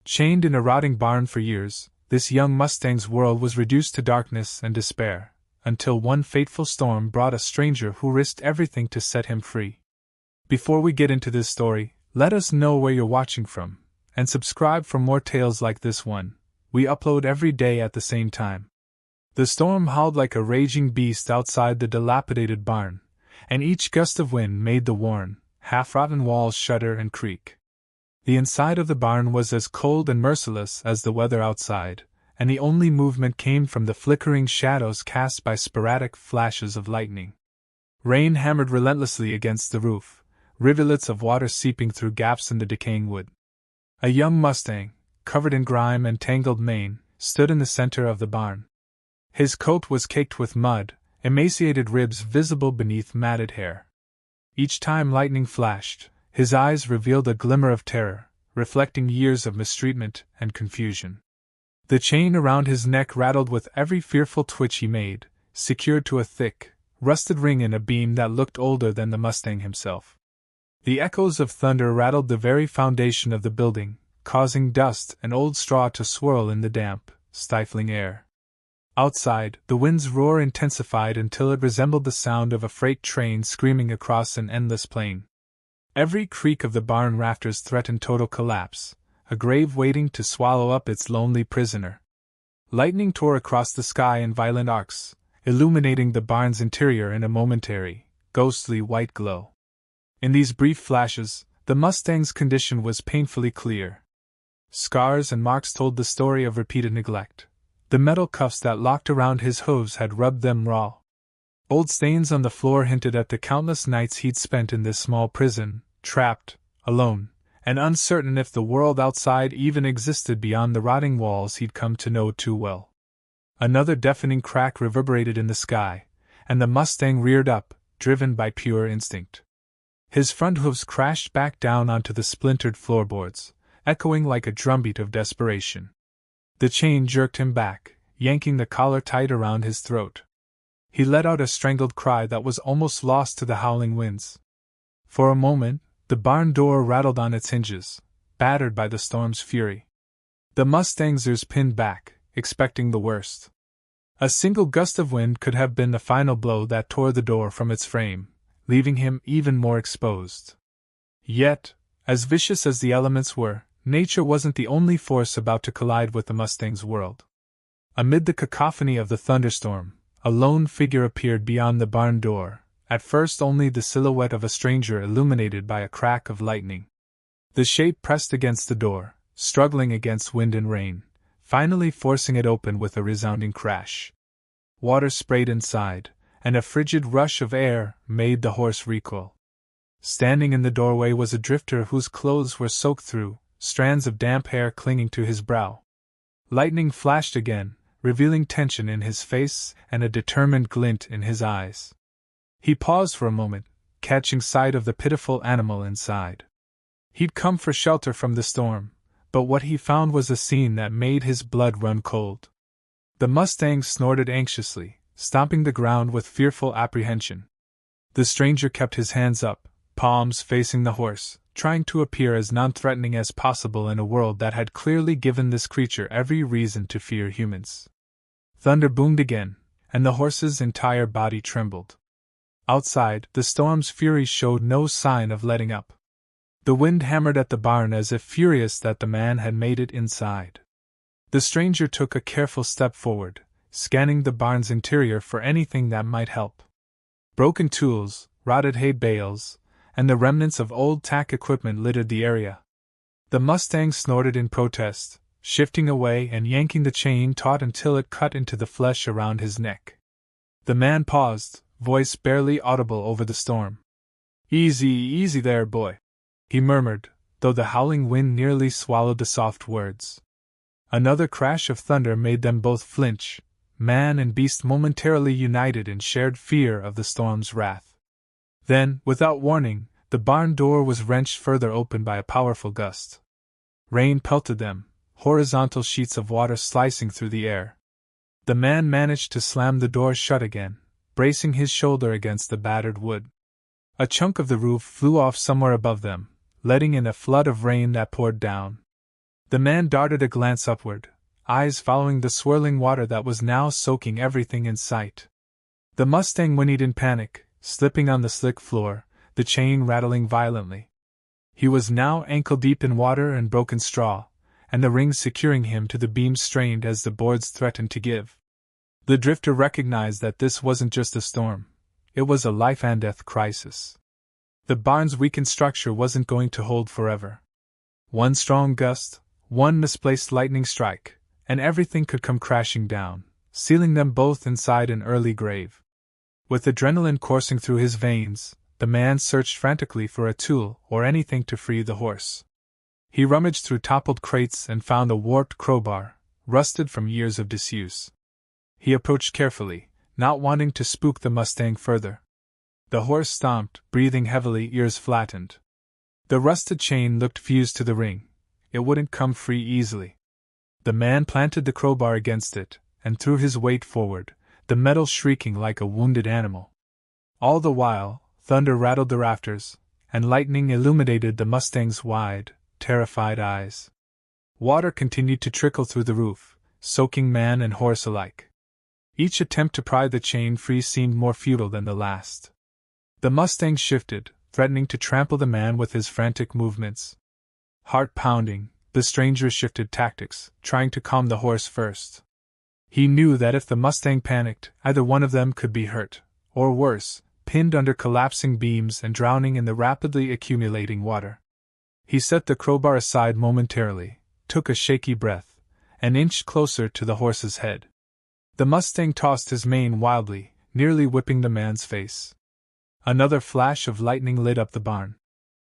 Chained in a rotting barn for years, this young Mustang's world was reduced to darkness and despair, until one fateful storm brought a stranger who risked everything to set him free. Before we get into this story, let us know where you're watching from, and subscribe for more tales like this one. We upload every day at the same time. The storm howled like a raging beast outside the dilapidated barn, and each gust of wind made the worn, half-rotten walls shudder and creak. The inside of the barn was as cold and merciless as the weather outside, and the only movement came from the flickering shadows cast by sporadic flashes of lightning. Rain hammered relentlessly against the roof, rivulets of water seeping through gaps in the decaying wood. A young Mustang, covered in grime and tangled mane, stood in the center of the barn. His coat was caked with mud, emaciated ribs visible beneath matted hair. Each time lightning flashed, his eyes revealed a glimmer of terror, reflecting years of mistreatment and confusion. The chain around his neck rattled with every fearful twitch he made, secured to a thick, rusted ring in a beam that looked older than the Mustang himself. The echoes of thunder rattled the very foundation of the building, causing dust and old straw to swirl in the damp, stifling air. Outside, the wind's roar intensified until it resembled the sound of a freight train screaming across an endless plain. Every creak of the barn rafters threatened total collapse, a grave waiting to swallow up its lonely prisoner. Lightning tore across the sky in violent arcs, illuminating the barn's interior in a momentary, ghostly white glow. In these brief flashes, the Mustang's condition was painfully clear. Scars and marks told the story of repeated neglect. The metal cuffs that locked around his hooves had rubbed them raw. Old stains on the floor hinted at the countless nights he'd spent in this small prison, trapped, alone, and uncertain if the world outside even existed beyond the rotting walls he'd come to know too well. Another deafening crack reverberated in the sky, and the Mustang reared up, driven by pure instinct. His front hooves crashed back down onto the splintered floorboards, echoing like a drumbeat of desperation. The chain jerked him back, yanking the collar tight around his throat. He let out a strangled cry that was almost lost to the howling winds. For a moment, the barn door rattled on its hinges, battered by the storm's fury. The Mustang's ears pinned back, expecting the worst. A single gust of wind could have been the final blow that tore the door from its frame, leaving him even more exposed. Yet, as vicious as the elements were, nature wasn't the only force about to collide with the Mustang's world. Amid the cacophony of the thunderstorm, a lone figure appeared beyond the barn door, at first only the silhouette of a stranger illuminated by a crack of lightning. The shape pressed against the door, struggling against wind and rain, finally forcing it open with a resounding crash. Water sprayed inside, and a frigid rush of air made the horse recoil. Standing in the doorway was a drifter whose clothes were soaked through, strands of damp hair clinging to his brow. Lightning flashed again, revealing tension in his face and a determined glint in his eyes. He paused for a moment, catching sight of the pitiful animal inside. He'd come for shelter from the storm, but what he found was a scene that made his blood run cold. The Mustang snorted anxiously, stomping the ground with fearful apprehension. The stranger kept his hands up, palms facing the horse, trying to appear as non-threatening as possible in a world that had clearly given this creature every reason to fear humans. Thunder boomed again, and the horse's entire body trembled. Outside, the storm's fury showed no sign of letting up. The wind hammered at the barn as if furious that the man had made it inside. The stranger took a careful step forward, scanning the barn's interior for anything that might help. Broken tools, rotted hay bales, and the remnants of old tack equipment littered the area. The Mustang snorted in protest, shifting away and yanking the chain taut until it cut into the flesh around his neck. The man paused, voice barely audible over the storm. "Easy, easy there, boy," he murmured, though the howling wind nearly swallowed the soft words. Another crash of thunder made them both flinch, man and beast momentarily united in shared fear of the storm's wrath. Then, without warning, the barn door was wrenched further open by a powerful gust. Rain pelted them, horizontal sheets of water slicing through the air. The man managed to slam the door shut again, bracing his shoulder against the battered wood. A chunk of the roof flew off somewhere above them, letting in a flood of rain that poured down. The man darted a glance upward, eyes following the swirling water that was now soaking everything in sight. The Mustang whinnied in panic, slipping on the slick floor, the chain rattling violently. He was now ankle-deep in water and broken straw, and the rings securing him to the beam strained as the boards threatened to give. The drifter recognized that this wasn't just a storm, it was a life-and-death crisis. The barn's weakened structure wasn't going to hold forever. One strong gust, one misplaced lightning strike, and everything could come crashing down, sealing them both inside an early grave. With adrenaline coursing through his veins, the man searched frantically for a tool or anything to free the horse. He rummaged through toppled crates and found a warped crowbar, rusted from years of disuse. He approached carefully, not wanting to spook the Mustang further. The horse stomped, breathing heavily, ears flattened. The rusted chain looked fused to the ring. It wouldn't come free easily. The man planted the crowbar against it, and threw his weight forward, the metal shrieking like a wounded animal. All the while, thunder rattled the rafters, and lightning illuminated the Mustang's wide, terrified eyes. Water continued to trickle through the roof, soaking man and horse alike. Each attempt to pry the chain free seemed more futile than the last. The Mustang shifted, threatening to trample the man with his frantic movements. Heart pounding, the stranger shifted tactics, trying to calm the horse first. He knew that if the Mustang panicked, either one of them could be hurt, or worse, pinned under collapsing beams and drowning in the rapidly accumulating water. He set the crowbar aside momentarily, took a shaky breath, and inched closer to the horse's head. The Mustang tossed his mane wildly, nearly whipping the man's face. Another flash of lightning lit up the barn.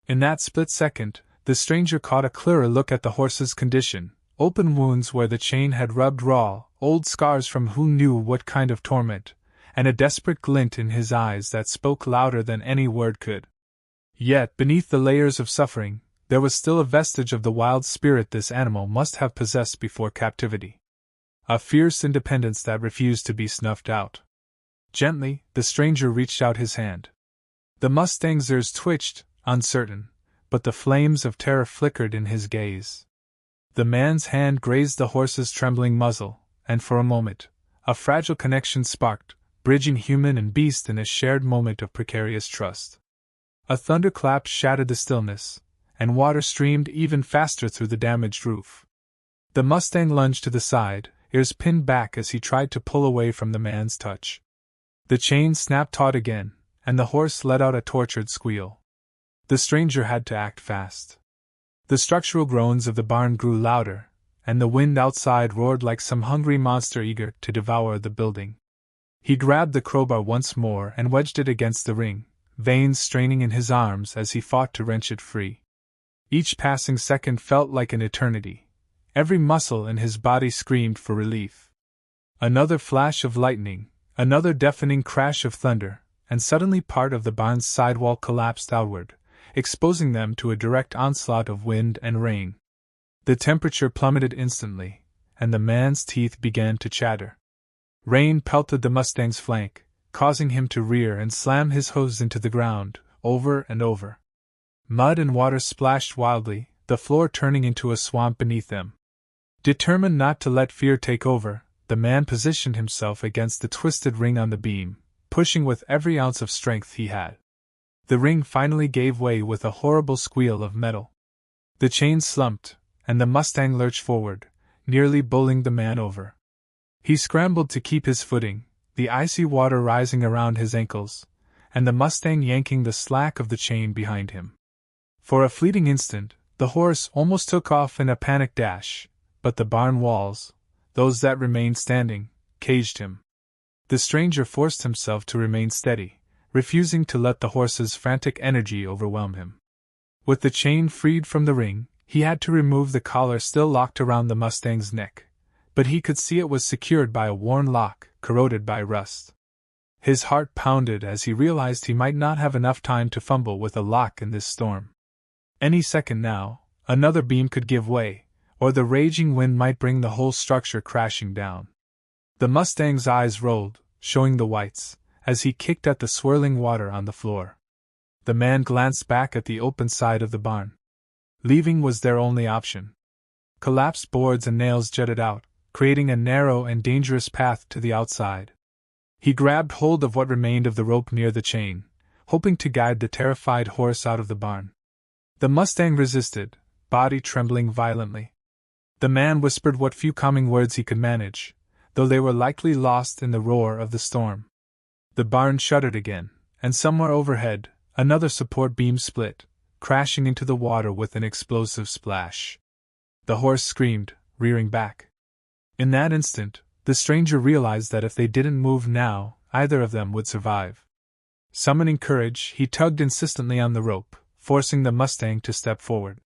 In that split second, the stranger caught a clearer look at the horse's condition, open wounds where the chain had rubbed raw, old scars from who knew what kind of torment, and a desperate glint in his eyes that spoke louder than any word could. Yet, beneath the layers of suffering, there was still a vestige of the wild spirit this animal must have possessed before captivity. A fierce independence that refused to be snuffed out. Gently, the stranger reached out his hand. The Mustang's ears twitched, uncertain, but the flames of terror flickered in his gaze. The man's hand grazed the horse's trembling muzzle, and for a moment, a fragile connection sparked, bridging human and beast in a shared moment of precarious trust. A thunderclap shattered the stillness, and water streamed even faster through the damaged roof. The Mustang lunged to the side, ears pinned back as he tried to pull away from the man's touch. The chain snapped taut again, and the horse let out a tortured squeal. The stranger had to act fast. The structural groans of the barn grew louder, and the wind outside roared like some hungry monster eager to devour the building. He grabbed the crowbar once more and wedged it against the ring, veins straining in his arms as he fought to wrench it free. Each passing second felt like an eternity. Every muscle in his body screamed for relief. Another flash of lightning, another deafening crash of thunder, and suddenly part of the barn's sidewall collapsed outward, exposing them to a direct onslaught of wind and rain. The temperature plummeted instantly, and the man's teeth began to chatter. Rain pelted the Mustang's flank, causing him to rear and slam his hooves into the ground, over and over. Mud and water splashed wildly, the floor turning into a swamp beneath them. Determined not to let fear take over, the man positioned himself against the twisted ring on the beam, pushing with every ounce of strength he had. The ring finally gave way with a horrible squeal of metal. The chain slumped, and the Mustang lurched forward, nearly bowling the man over. He scrambled to keep his footing, the icy water rising around his ankles, and the Mustang yanking the slack of the chain behind him. For a fleeting instant, the horse almost took off in a panic dash, but the barn walls, those that remained standing, caged him. The stranger forced himself to remain steady, refusing to let the horse's frantic energy overwhelm him. With the chain freed from the ring, he had to remove the collar still locked around the Mustang's neck, but he could see it was secured by a worn lock, corroded by rust. His heart pounded as he realized he might not have enough time to fumble with a lock in this storm. Any second now, another beam could give way, or the raging wind might bring the whole structure crashing down. The Mustang's eyes rolled, showing the whites, as he kicked at the swirling water on the floor. The man glanced back at the open side of the barn. Leaving was their only option. Collapsed boards and nails jutted out, creating a narrow and dangerous path to the outside. He grabbed hold of what remained of the rope near the chain, hoping to guide the terrified horse out of the barn. The Mustang resisted, body trembling violently. The man whispered what few calming words he could manage, though they were likely lost in the roar of the storm. The barn shuddered again, and somewhere overhead, another support beam split, crashing into the water with an explosive splash. The horse screamed, rearing back. In that instant, the stranger realized that if they didn't move now, either of them would survive. Summoning courage, he tugged insistently on the rope, forcing the Mustang to step forward.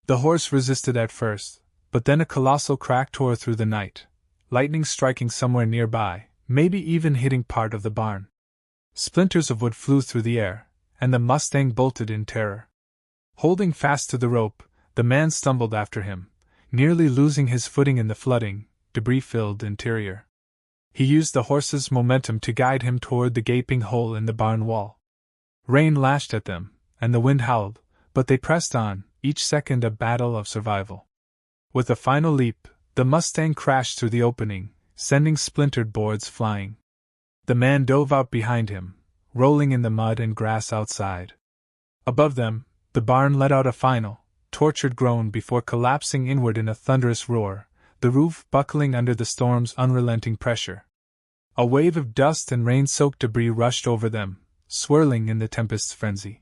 The horse resisted at first, but then a colossal crack tore through the night, lightning striking somewhere nearby, maybe even hitting part of the barn. Splinters of wood flew through the air, and the Mustang bolted in terror. Holding fast to the rope, the man stumbled after him, nearly losing his footing in the flooding, debris-filled interior. He used the horse's momentum to guide him toward the gaping hole in the barn wall. Rain lashed at them, and the wind howled, but they pressed on, each second a battle of survival. With a final leap, the Mustang crashed through the opening, sending splintered boards flying. The man dove out behind him, rolling in the mud and grass outside. Above them, the barn let out a final, tortured groan before collapsing inward in a thunderous roar, the roof buckling under the storm's unrelenting pressure. A wave of dust and rain-soaked debris rushed over them, swirling in the tempest's frenzy.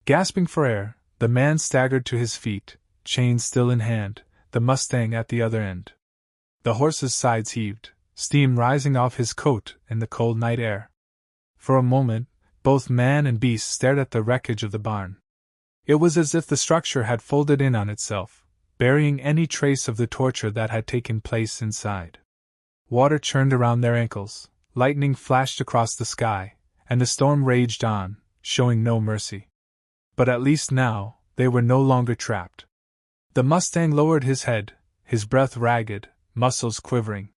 Gasping for air, the man staggered to his feet, chain still in hand, the Mustang at the other end. The horse's sides heaved, steam rising off his coat in the cold night air. For a moment, both man and beast stared at the wreckage of the barn. It was as if the structure had folded in on itself, burying any trace of the torture that had taken place inside. Water churned around their ankles, lightning flashed across the sky, and the storm raged on, showing no mercy. But at least now, they were no longer trapped. The Mustang lowered his head, his breath ragged, muscles quivering.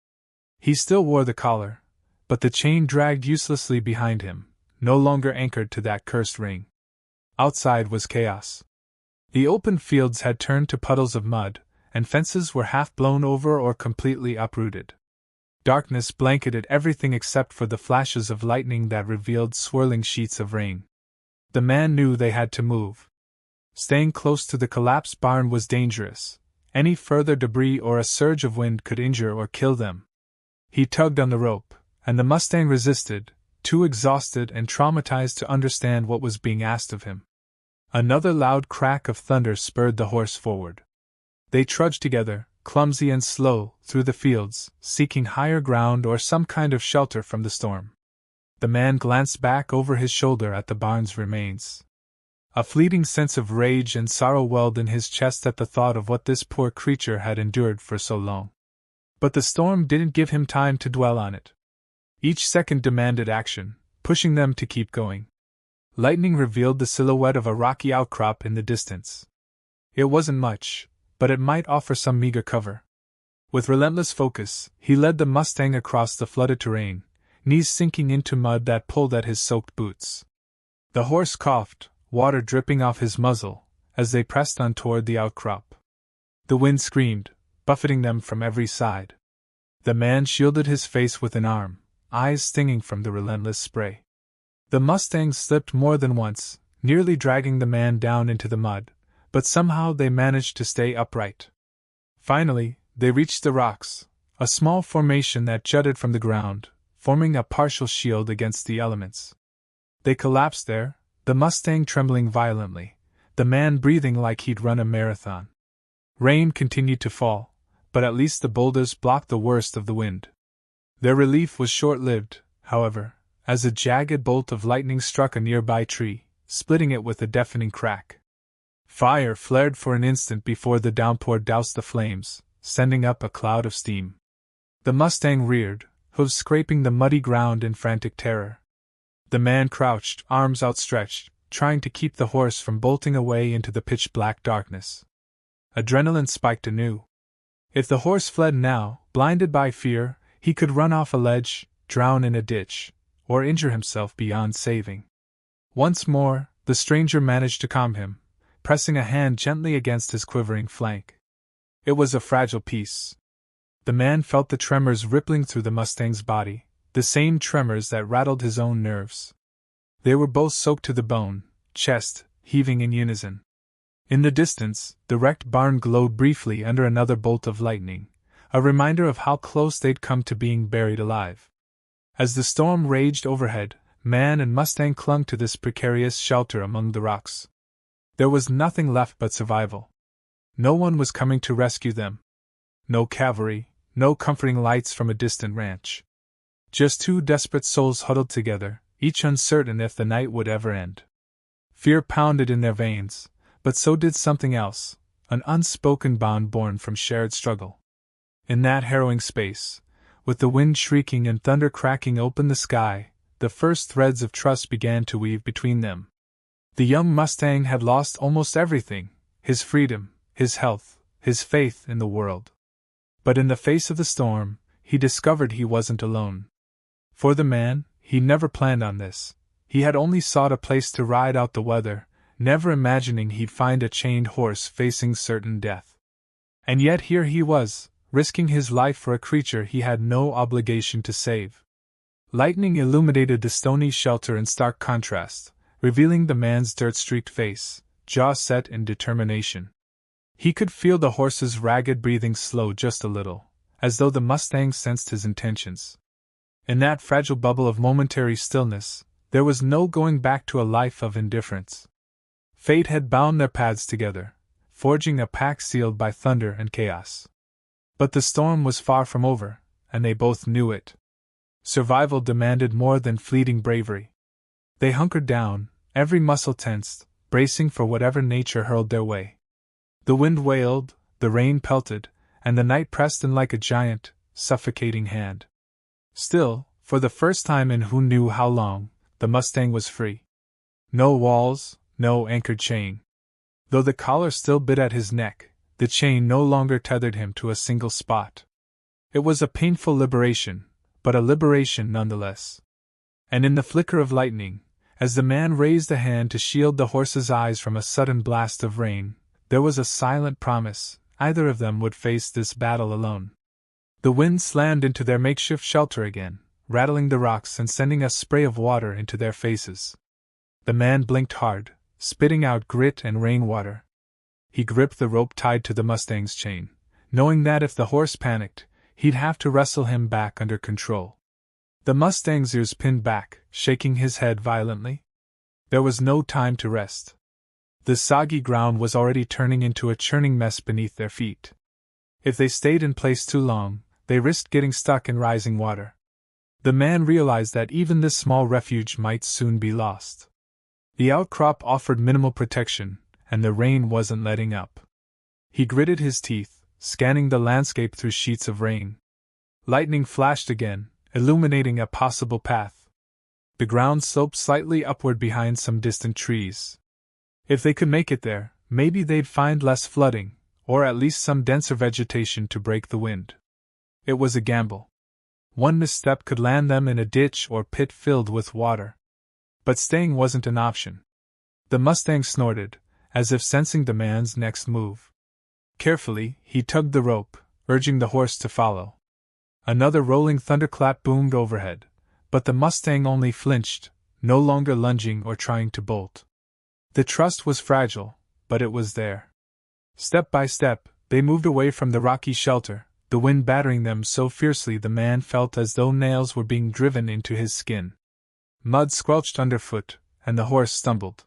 He still wore the collar, but the chain dragged uselessly behind him, no longer anchored to that cursed ring. Outside was chaos. The open fields had turned to puddles of mud, and fences were half blown over or completely uprooted. Darkness blanketed everything except for the flashes of lightning that revealed swirling sheets of rain. The man knew they had to move. Staying close to the collapsed barn was dangerous. Any further debris or a surge of wind could injure or kill them. He tugged on the rope, and the Mustang resisted, too exhausted and traumatized to understand what was being asked of him. Another loud crack of thunder spurred the horse forward. They trudged together, clumsy and slow, through the fields, seeking higher ground or some kind of shelter from the storm. The man glanced back over his shoulder at the barn's remains. A fleeting sense of rage and sorrow welled in his chest at the thought of what this poor creature had endured for so long. But the storm didn't give him time to dwell on it. Each second demanded action, pushing them to keep going. Lightning revealed the silhouette of a rocky outcrop in the distance. It wasn't much, but it might offer some meager cover. With relentless focus, he led the Mustang across the flooded terrain, knees sinking into mud that pulled at his soaked boots. The horse coughed, water dripping off his muzzle, as they pressed on toward the outcrop. The wind screamed, buffeting them from every side. The man shielded his face with an arm, eyes stinging from the relentless spray. The Mustang slipped more than once, nearly dragging the man down into the mud, but somehow they managed to stay upright. Finally, they reached the rocks, a small formation that jutted from the ground, forming a partial shield against the elements. They collapsed there, the Mustang trembling violently, the man breathing like he'd run a marathon. Rain continued to fall, but at least the boulders blocked the worst of the wind. Their relief was short-lived, however, as a jagged bolt of lightning struck a nearby tree, splitting it with a deafening crack. Fire flared for an instant before the downpour doused the flames, sending up a cloud of steam. The Mustang reared, hooves scraping the muddy ground in frantic terror. The man crouched, arms outstretched, trying to keep the horse from bolting away into the pitch-black darkness. Adrenaline spiked anew. If the horse fled now, blinded by fear, he could run off a ledge, drown in a ditch, or injure himself beyond saving. Once more, the stranger managed to calm him, pressing a hand gently against his quivering flank. It was a fragile piece. The man felt the tremors rippling through the Mustang's body, the same tremors that rattled his own nerves. They were both soaked to the bone, chest heaving in unison. In the distance, the wrecked barn glowed briefly under another bolt of lightning, a reminder of how close they'd come to being buried alive. As the storm raged overhead, man and Mustang clung to this precarious shelter among the rocks. There was nothing left but survival. No one was coming to rescue them. No cavalry, no comforting lights from a distant ranch. Just two desperate souls huddled together, each uncertain if the night would ever end. Fear pounded in their veins, but so did something else, an unspoken bond born from shared struggle. In that harrowing space, with the wind shrieking and thunder cracking open the sky, the first threads of trust began to weave between them. The young Mustang had lost almost everything: his freedom, his health, his faith in the world. But in the face of the storm, he discovered he wasn't alone. For the man, he never planned on this. He had only sought a place to ride out the weather, never imagining he'd find a chained horse facing certain death. And yet here he was, risking his life for a creature he had no obligation to save. Lightning illuminated the stony shelter in stark contrast, revealing the man's dirt-streaked face, jaw set in determination. He could feel the horse's ragged breathing slow just a little, as though the Mustang sensed his intentions. In that fragile bubble of momentary stillness, there was no going back to a life of indifference. Fate had bound their paths together, forging a pact sealed by thunder and chaos. But the storm was far from over, and they both knew it. Survival demanded more than fleeting bravery. They hunkered down, every muscle tensed, bracing for whatever nature hurled their way. The wind wailed, the rain pelted, and the night pressed in like a giant, suffocating hand. Still, for the first time in who knew how long, the Mustang was free. No walls, no anchored chain. Though the collar still bit at his neck, the chain no longer tethered him to a single spot. It was a painful liberation, but a liberation nonetheless. And in the flicker of lightning, as the man raised a hand to shield the horse's eyes from a sudden blast of rain, there was a silent promise: either of them would face this battle alone. The wind slammed into their makeshift shelter again, rattling the rocks and sending a spray of water into their faces. The man blinked hard, spitting out grit and rainwater. He gripped the rope tied to the Mustang's chain, knowing that if the horse panicked, he'd have to wrestle him back under control. The Mustang's ears pinned back, shaking his head violently. There was no time to rest. The soggy ground was already turning into a churning mess beneath their feet. If they stayed in place too long, they risked getting stuck in rising water. The man realized that even this small refuge might soon be lost. The outcrop offered minimal protection, and the rain wasn't letting up. He gritted his teeth, scanning the landscape through sheets of rain. Lightning flashed again, illuminating a possible path. The ground sloped slightly upward behind some distant trees. If they could make it there, maybe they'd find less flooding, or at least some denser vegetation to break the wind. It was a gamble. One misstep could land them in a ditch or pit filled with water. But staying wasn't an option. The Mustang snorted, as if sensing the man's next move. Carefully, he tugged the rope, urging the horse to follow. Another rolling thunderclap boomed overhead, but the Mustang only flinched, no longer lunging or trying to bolt. The trust was fragile, but it was there. Step by step, they moved away from the rocky shelter, the wind battering them so fiercely the man felt as though nails were being driven into his skin. Mud squelched underfoot, and the horse stumbled.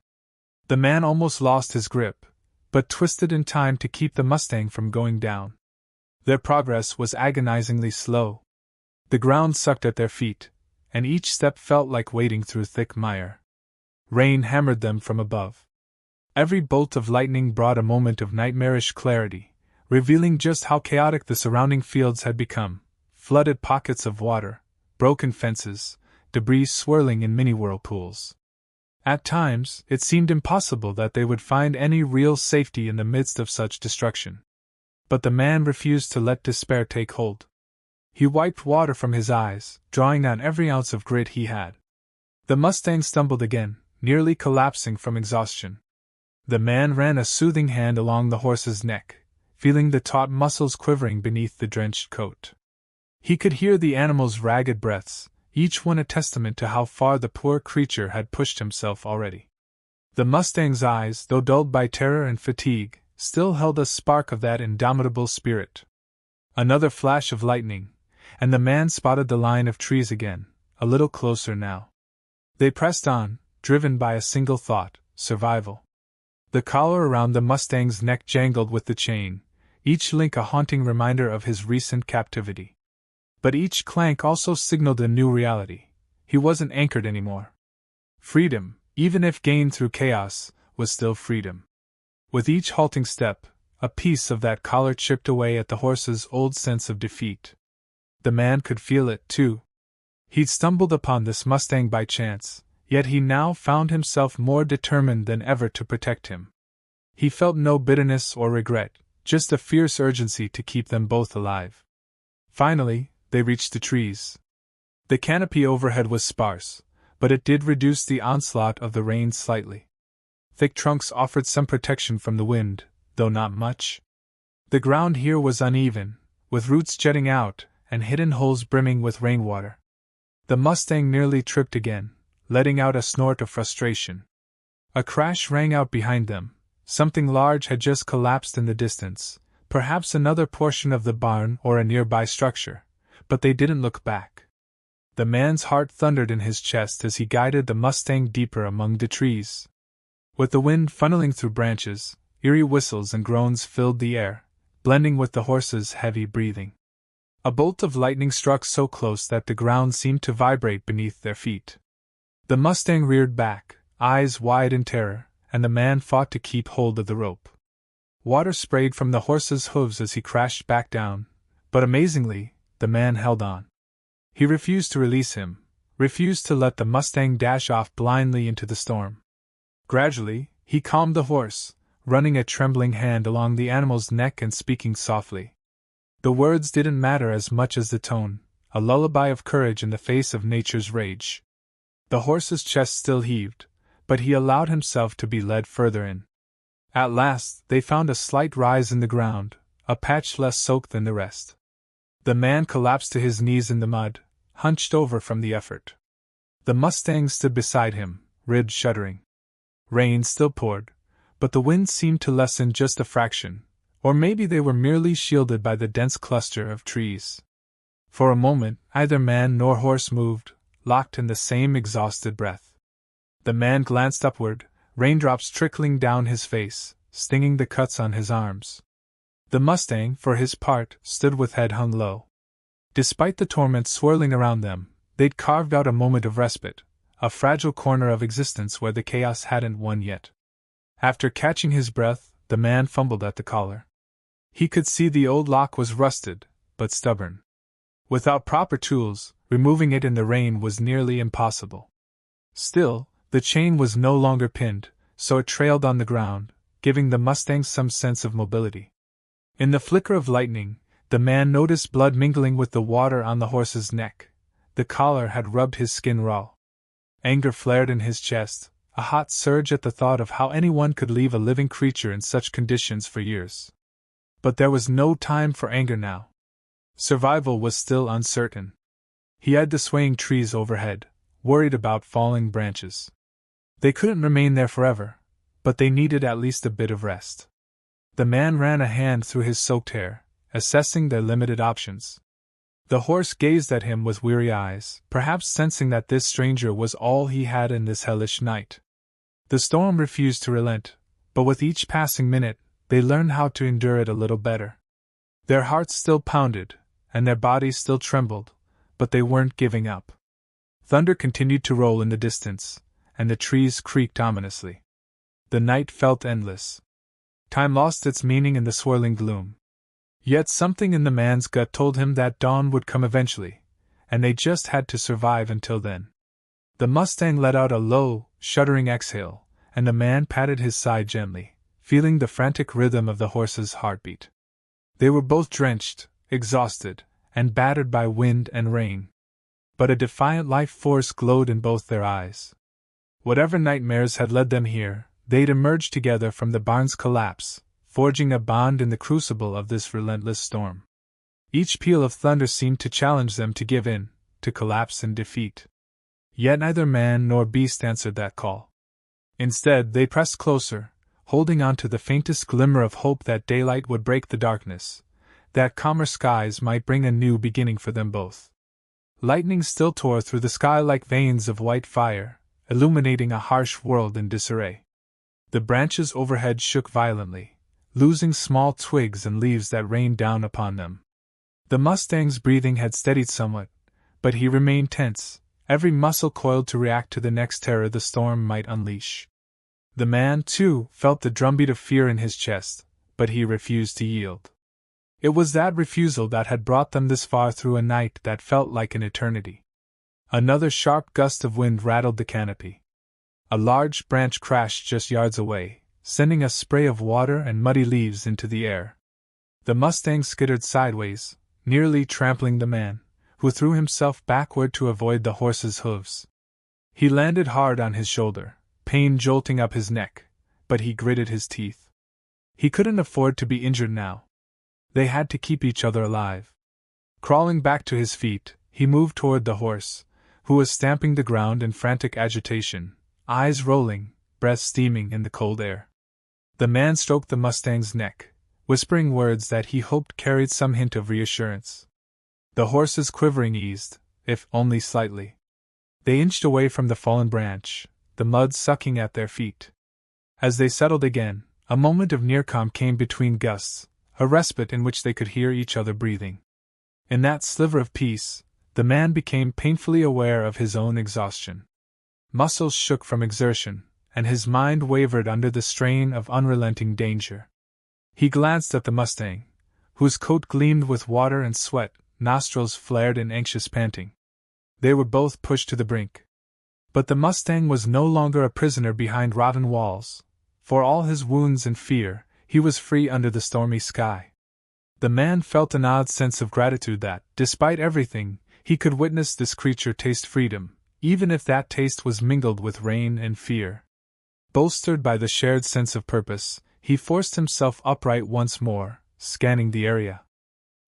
The man almost lost his grip, but twisted in time to keep the Mustang from going down. Their progress was agonizingly slow. The ground sucked at their feet, and each step felt like wading through thick mire. Rain hammered them from above. Every bolt of lightning brought a moment of nightmarish clarity, revealing just how chaotic the surrounding fields had become: flooded pockets of water, broken fences, debris swirling in mini whirlpools. At times, it seemed impossible that they would find any real safety in the midst of such destruction. But the man refused to let despair take hold. He wiped water from his eyes, drawing on every ounce of grit he had. The Mustang stumbled again, nearly collapsing from exhaustion. The man ran a soothing hand along the horse's neck, feeling the taut muscles quivering beneath the drenched coat. He could hear the animal's ragged breaths, each one a testament to how far the poor creature had pushed himself already. The Mustang's eyes, though dulled by terror and fatigue, still held a spark of that indomitable spirit. Another flash of lightning, and the man spotted the line of trees again, a little closer now. They pressed on, driven by a single thought: survival. The collar around the Mustang's neck jangled with the chain, each link a haunting reminder of his recent captivity. But each clank also signaled a new reality. He wasn't anchored anymore. Freedom, even if gained through chaos, was still freedom. With each halting step, a piece of that collar chipped away at the horse's old sense of defeat. The man could feel it, too. He'd stumbled upon this Mustang by chance, yet he now found himself more determined than ever to protect him. He felt no bitterness or regret, just a fierce urgency to keep them both alive. Finally, they reached the trees. The canopy overhead was sparse, but it did reduce the onslaught of the rain slightly. Thick trunks offered some protection from the wind, though not much. The ground here was uneven, with roots jutting out and hidden holes brimming with rainwater. The Mustang nearly tripped again, letting out a snort of frustration. A crash rang out behind them. Something large had just collapsed in the distance, perhaps another portion of the barn or a nearby structure, but they didn't look back. The man's heart thundered in his chest as he guided the Mustang deeper among the trees. With the wind funneling through branches, eerie whistles and groans filled the air, blending with the horse's heavy breathing. A bolt of lightning struck so close that the ground seemed to vibrate beneath their feet. The Mustang reared back, eyes wide in terror, and the man fought to keep hold of the rope. Water sprayed from the horse's hooves as he crashed back down, but amazingly, the man held on. He refused to release him, refused to let the Mustang dash off blindly into the storm. Gradually, he calmed the horse, running a trembling hand along the animal's neck and speaking softly. The words didn't matter as much as the tone, a lullaby of courage in the face of nature's rage. The horse's chest still heaved, but he allowed himself to be led further in. At last, they found a slight rise in the ground, a patch less soaked than the rest. The man collapsed to his knees in the mud, hunched over from the effort. The Mustang stood beside him, ribs shuddering. Rain still poured, but the wind seemed to lessen just a fraction, or maybe they were merely shielded by the dense cluster of trees. For a moment, neither man nor horse moved, locked in the same exhausted breath. The man glanced upward, raindrops trickling down his face, stinging the cuts on his arms. The Mustang, for his part, stood with head hung low. Despite the torment swirling around them, they'd carved out a moment of respite, a fragile corner of existence where the chaos hadn't won yet. After catching his breath, the man fumbled at the collar. He could see the old lock was rusted, but stubborn. Without proper tools, removing it in the rain was nearly impossible. Still, the chain was no longer pinned, so it trailed on the ground, giving the Mustang some sense of mobility. In the flicker of lightning, the man noticed blood mingling with the water on the horse's neck. The collar had rubbed his skin raw. Anger flared in his chest, a hot surge at the thought of how anyone could leave a living creature in such conditions for years. But there was no time for anger now. Survival was still uncertain. He eyed the swaying trees overhead, worried about falling branches. They couldn't remain there forever, but they needed at least a bit of rest. The man ran a hand through his soaked hair, assessing their limited options. The horse gazed at him with weary eyes, perhaps sensing that this stranger was all he had in this hellish night. The storm refused to relent, but with each passing minute, they learned how to endure it a little better. Their hearts still pounded, and their bodies still trembled, but they weren't giving up. Thunder continued to roll in the distance, and the trees creaked ominously. The night felt endless. Time lost its meaning in the swirling gloom. Yet something in the man's gut told him that dawn would come eventually, and they just had to survive until then. The Mustang let out a low, shuddering exhale, and the man patted his side gently, feeling the frantic rhythm of the horse's heartbeat. They were both drenched, exhausted, and battered by wind and rain. But a defiant life force glowed in both their eyes. Whatever nightmares had led them here, they'd emerged together from the barn's collapse, forging a bond in the crucible of this relentless storm. Each peal of thunder seemed to challenge them to give in, to collapse in defeat. Yet neither man nor beast answered that call. Instead, they pressed closer, holding on to the faintest glimmer of hope that daylight would break the darkness, that calmer skies might bring a new beginning for them both. Lightning still tore through the sky like veins of white fire, illuminating a harsh world in disarray. The branches overhead shook violently, losing small twigs and leaves that rained down upon them. The Mustang's breathing had steadied somewhat, but he remained tense, every muscle coiled to react to the next terror the storm might unleash. The man, too, felt the drumbeat of fear in his chest, but he refused to yield. It was that refusal that had brought them this far through a night that felt like an eternity. Another sharp gust of wind rattled the canopy. A large branch crashed just yards away, sending a spray of water and muddy leaves into the air. The Mustang skittered sideways, nearly trampling the man, who threw himself backward to avoid the horse's hooves. He landed hard on his shoulder, pain jolting up his neck, but he gritted his teeth. He couldn't afford to be injured now. They had to keep each other alive. Crawling back to his feet, he moved toward the horse, who was stamping the ground in frantic agitation, eyes rolling, breath steaming in the cold air. The man stroked the Mustang's neck, whispering words that he hoped carried some hint of reassurance. The horse's quivering eased, if only slightly. They inched away from the fallen branch, the mud sucking at their feet. As they settled again, a moment of near calm came between gusts, a respite in which they could hear each other breathing. In that sliver of peace, the man became painfully aware of his own exhaustion. Muscles shook from exertion, and his mind wavered under the strain of unrelenting danger. He glanced at the Mustang, whose coat gleamed with water and sweat, nostrils flared in anxious panting. They were both pushed to the brink. But the Mustang was no longer a prisoner behind rotten walls. For all his wounds and fear, he was free under the stormy sky. The man felt an odd sense of gratitude that, despite everything, he could witness this creature taste freedom, even if that taste was mingled with rain and fear. Bolstered by the shared sense of purpose, he forced himself upright once more, scanning the area.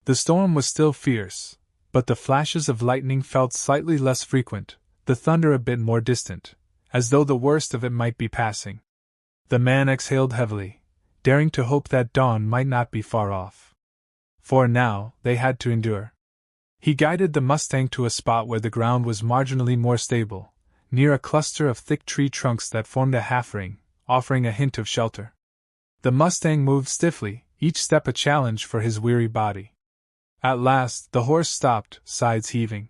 The storm was still fierce, but the flashes of lightning felt slightly less frequent, the thunder a bit more distant, as though the worst of it might be passing. The man exhaled heavily, daring to hope that dawn might not be far off. For now, they had to endure. He guided the Mustang to a spot where the ground was marginally more stable, near a cluster of thick tree trunks that formed a half-ring, offering a hint of shelter. The Mustang moved stiffly, each step a challenge for his weary body. At last, the horse stopped, sides heaving.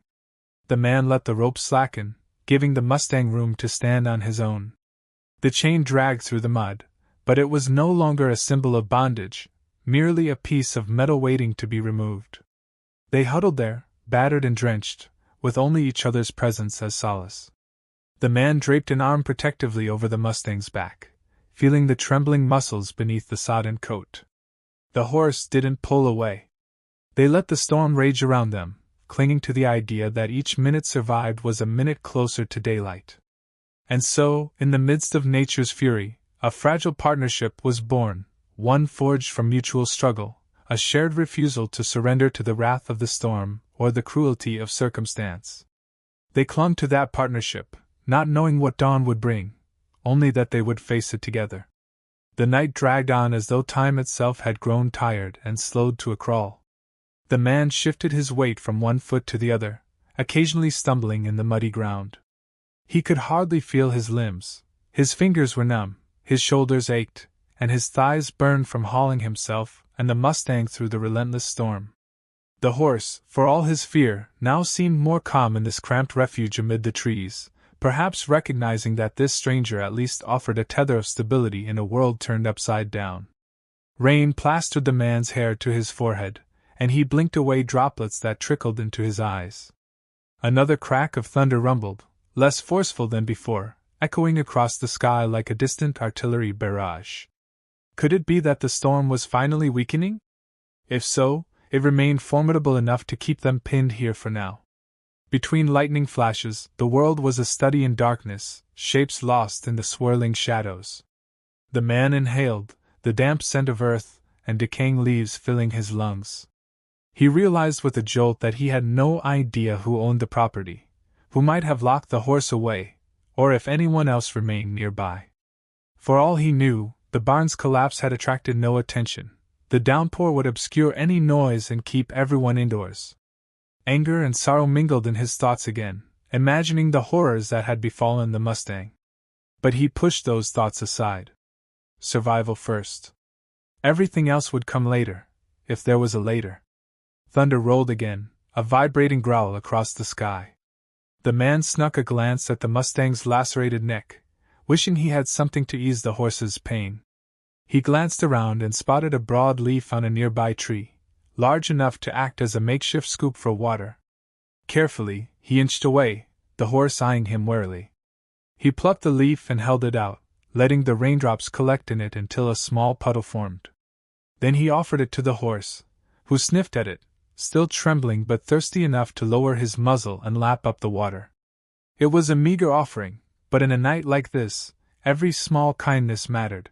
The man let the rope slacken, giving the Mustang room to stand on his own. The chain dragged through the mud, but it was no longer a symbol of bondage, merely a piece of metal waiting to be removed. They huddled there, battered and drenched, with only each other's presence as solace. The man draped an arm protectively over the Mustang's back, feeling the trembling muscles beneath the sodden coat. The horse didn't pull away. They let the storm rage around them, clinging to the idea that each minute survived was a minute closer to daylight. And so, in the midst of nature's fury, a fragile partnership was born, one forged from mutual struggle, a shared refusal to surrender to the wrath of the storm or the cruelty of circumstance. They clung to that partnership, not knowing what dawn would bring, only that they would face it together. The night dragged on as though time itself had grown tired and slowed to a crawl. The man shifted his weight from one foot to the other, occasionally stumbling in the muddy ground. He could hardly feel his limbs. His fingers were numb, his shoulders ached, and his thighs burned from hauling himself and the Mustang through the relentless storm. The horse, for all his fear, now seemed more calm in this cramped refuge amid the trees, perhaps recognizing that this stranger at least offered a tether of stability in a world turned upside down. Rain plastered the man's hair to his forehead, and he blinked away droplets that trickled into his eyes. Another crack of thunder rumbled, less forceful than before, echoing across the sky like a distant artillery barrage. Could it be that the storm was finally weakening? If so, it remained formidable enough to keep them pinned here for now. Between lightning flashes, the world was a study in darkness, shapes lost in the swirling shadows. The man inhaled, the damp scent of earth and decaying leaves filling his lungs. He realized with a jolt that he had no idea who owned the property, who might have locked the horse away, or if anyone else remained nearby. For all he knew, the barn's collapse had attracted no attention. The downpour would obscure any noise and keep everyone indoors. Anger and sorrow mingled in his thoughts again, imagining the horrors that had befallen the Mustang. But he pushed those thoughts aside. Survival first. Everything else would come later, if there was a later. Thunder rolled again, a vibrating growl across the sky. The man snuck a glance at the Mustang's lacerated neck, wishing he had something to ease the horse's pain. He glanced around and spotted a broad leaf on a nearby tree, large enough to act as a makeshift scoop for water. Carefully, he inched away, the horse eyeing him warily. He plucked the leaf and held it out, letting the raindrops collect in it until a small puddle formed. Then he offered it to the horse, who sniffed at it, still trembling but thirsty enough to lower his muzzle and lap up the water. It was a meager offering, but in a night like this, every small kindness mattered.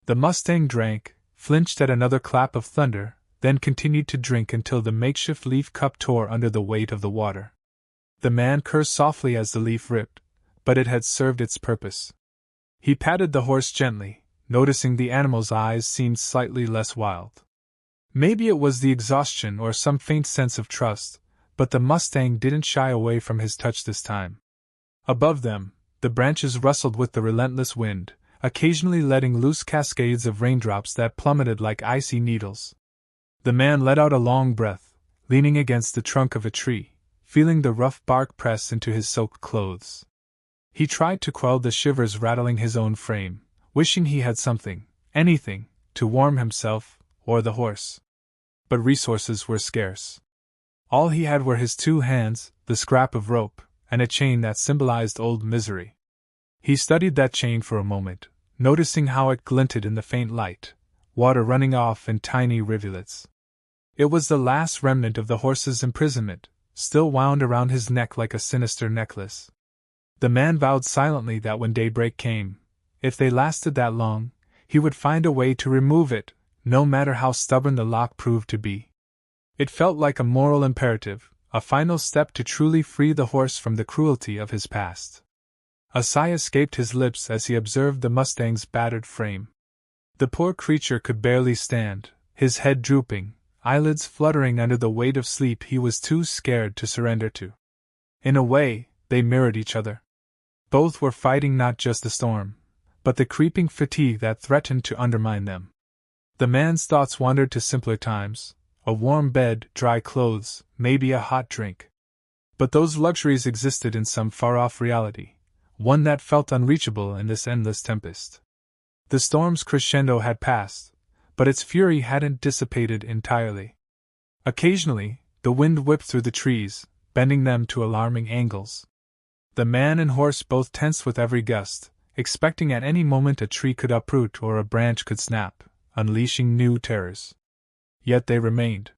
The Mustang drank, flinched at another clap of thunder, then continued to drink until the makeshift leaf cup tore under the weight of the water. The man cursed softly as the leaf ripped, but it had served its purpose. He patted the horse gently, noticing the animal's eyes seemed slightly less wild. Maybe it was the exhaustion or some faint sense of trust, but the Mustang didn't shy away from his touch this time. Above them, the branches rustled with the relentless wind, occasionally letting loose cascades of raindrops that plummeted like icy needles. The man let out a long breath, leaning against the trunk of a tree, feeling the rough bark press into his soaked clothes. He tried to quell the shivers rattling his own frame, wishing he had something, anything, to warm himself, or the horse. But resources were scarce. All he had were his 2 hands, the scrap of rope, and a chain that symbolized old misery. He studied that chain for a moment, noticing how it glinted in the faint light, water running off in tiny rivulets. It was the last remnant of the horse's imprisonment, still wound around his neck like a sinister necklace. The man vowed silently that when daybreak came, if they lasted that long, he would find a way to remove it, no matter how stubborn the lock proved to be. It felt like a moral imperative, a final step to truly free the horse from the cruelty of his past. A sigh escaped his lips as he observed the Mustang's battered frame. The poor creature could barely stand, his head drooping, eyelids fluttering under the weight of sleep he was too scared to surrender to. In a way, they mirrored each other. Both were fighting not just the storm, but the creeping fatigue that threatened to undermine them. The man's thoughts wandered to simpler times, a warm bed, dry clothes, maybe a hot drink. But those luxuries existed in some far-off reality, one that felt unreachable in this endless tempest. The storm's crescendo had passed, but its fury hadn't dissipated entirely. Occasionally, the wind whipped through the trees, bending them to alarming angles. The man and horse both tensed with every gust, expecting at any moment a tree could uproot or a branch could snap, unleashing new terrors. Yet they remained.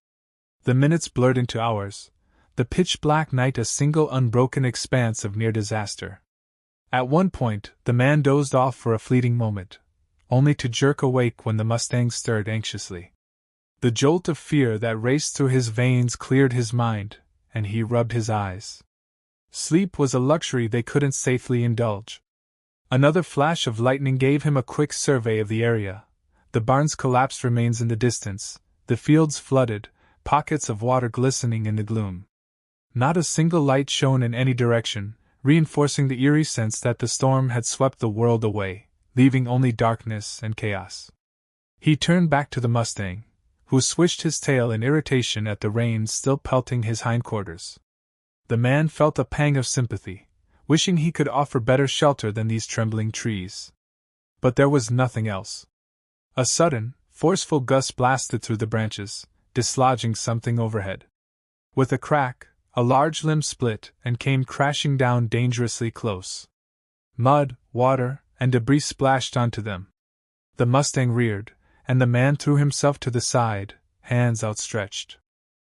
The minutes blurred into hours, the pitch-black night a single unbroken expanse of near disaster. At one point, the man dozed off for a fleeting moment, only to jerk awake when the Mustang stirred anxiously. The jolt of fear that raced through his veins cleared his mind, and he rubbed his eyes. Sleep was a luxury they couldn't safely indulge. Another flash of lightning gave him a quick survey of the area. The barn's collapsed remains in the distance, the fields flooded, pockets of water glistening in the gloom. Not a single light shone in any direction, reinforcing the eerie sense that the storm had swept the world away, leaving only darkness and chaos. He turned back to the Mustang, who swished his tail in irritation at the rain still pelting his hindquarters. The man felt a pang of sympathy, wishing he could offer better shelter than these trembling trees. But there was nothing else. A sudden, forceful gust blasted through the branches, dislodging something overhead. With a crack, a large limb split and came crashing down dangerously close. Mud, water, and debris splashed onto them. The Mustang reared, and the man threw himself to the side, hands outstretched.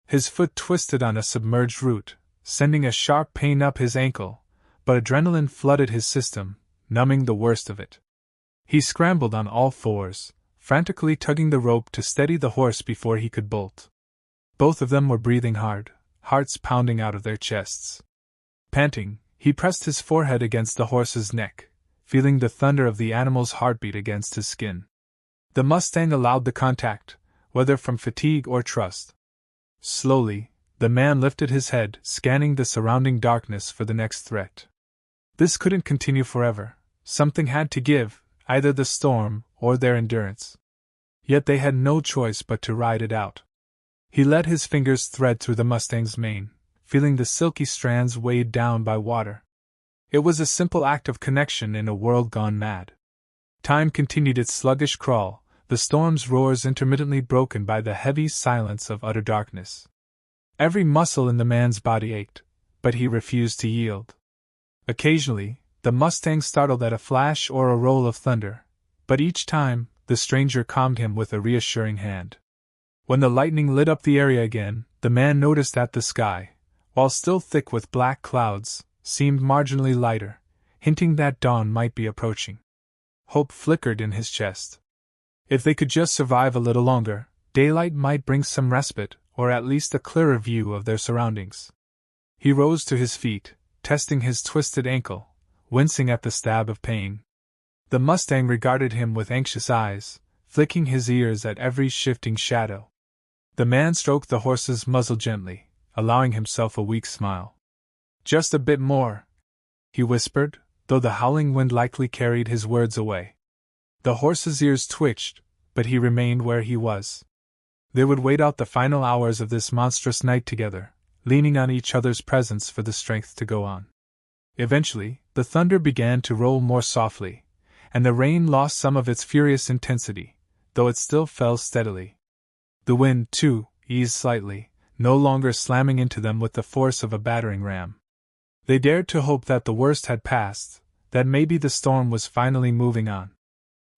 His foot twisted on a submerged root, sending a sharp pain up his ankle, but adrenaline flooded his system, numbing the worst of it. He scrambled on all fours, frantically tugging the rope to steady the horse before he could bolt. Both of them were breathing hard, hearts pounding out of their chests. Panting, he pressed his forehead against the horse's neck, feeling the thunder of the animal's heartbeat against his skin. The Mustang allowed the contact, whether from fatigue or trust. Slowly, the man lifted his head, scanning the surrounding darkness for the next threat. This couldn't continue forever. Something had to give, either the storm or their endurance. Yet they had no choice but to ride it out. He let his fingers thread through the Mustang's mane, feeling the silky strands weighed down by water. It was a simple act of connection in a world gone mad. Time continued its sluggish crawl, the storm's roars intermittently broken by the heavy silence of utter darkness. Every muscle in the man's body ached, but he refused to yield. Occasionally, the Mustang startled at a flash or a roll of thunder, but each time, the stranger calmed him with a reassuring hand. When the lightning lit up the area again, the man noticed that the sky, while still thick with black clouds, seemed marginally lighter, hinting that dawn might be approaching. Hope flickered in his chest. If they could just survive a little longer, daylight might bring some respite, or at least a clearer view of their surroundings. He rose to his feet, testing his twisted ankle, wincing at the stab of pain. The Mustang regarded him with anxious eyes, flicking his ears at every shifting shadow. The man stroked the horse's muzzle gently, allowing himself a weak smile. "Just a bit more," he whispered, though the howling wind likely carried his words away. The horse's ears twitched, but he remained where he was. They would wait out the final hours of this monstrous night together, leaning on each other's presence for the strength to go on. Eventually, the thunder began to roll more softly, and the rain lost some of its furious intensity, though it still fell steadily. The wind, too, eased slightly, no longer slamming into them with the force of a battering ram. They dared to hope that the worst had passed, that maybe the storm was finally moving on.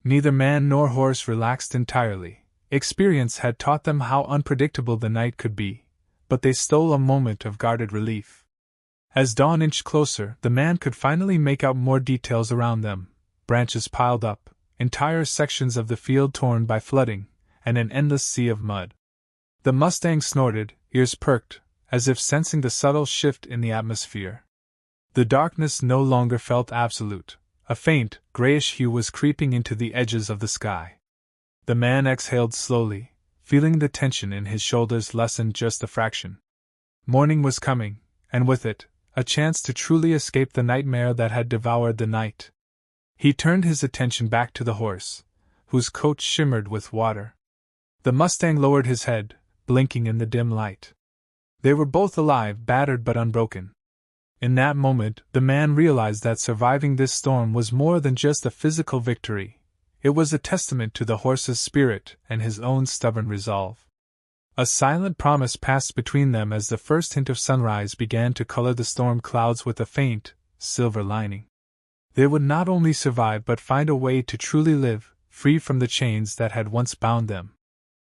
Neither man nor horse relaxed entirely. Experience had taught them how unpredictable the night could be, but they stole a moment of guarded relief. As dawn inched closer, the man could finally make out more details around them: branches piled up, entire sections of the field torn by flooding, and an endless sea of mud. The Mustang snorted, ears perked, as if sensing the subtle shift in the atmosphere. The darkness no longer felt absolute. A faint, grayish hue was creeping into the edges of the sky. The man exhaled slowly, feeling the tension in his shoulders lessen just a fraction. Morning was coming, and with it, a chance to truly escape the nightmare that had devoured the night. He turned his attention back to the horse, whose coat shimmered with water. The Mustang lowered his head, blinking in the dim light. They were both alive, battered but unbroken. In that moment, the man realized that surviving this storm was more than just a physical victory. It was a testament to the horse's spirit and his own stubborn resolve. A silent promise passed between them as the first hint of sunrise began to color the storm clouds with a faint, silver lining. They would not only survive but find a way to truly live, free from the chains that had once bound them.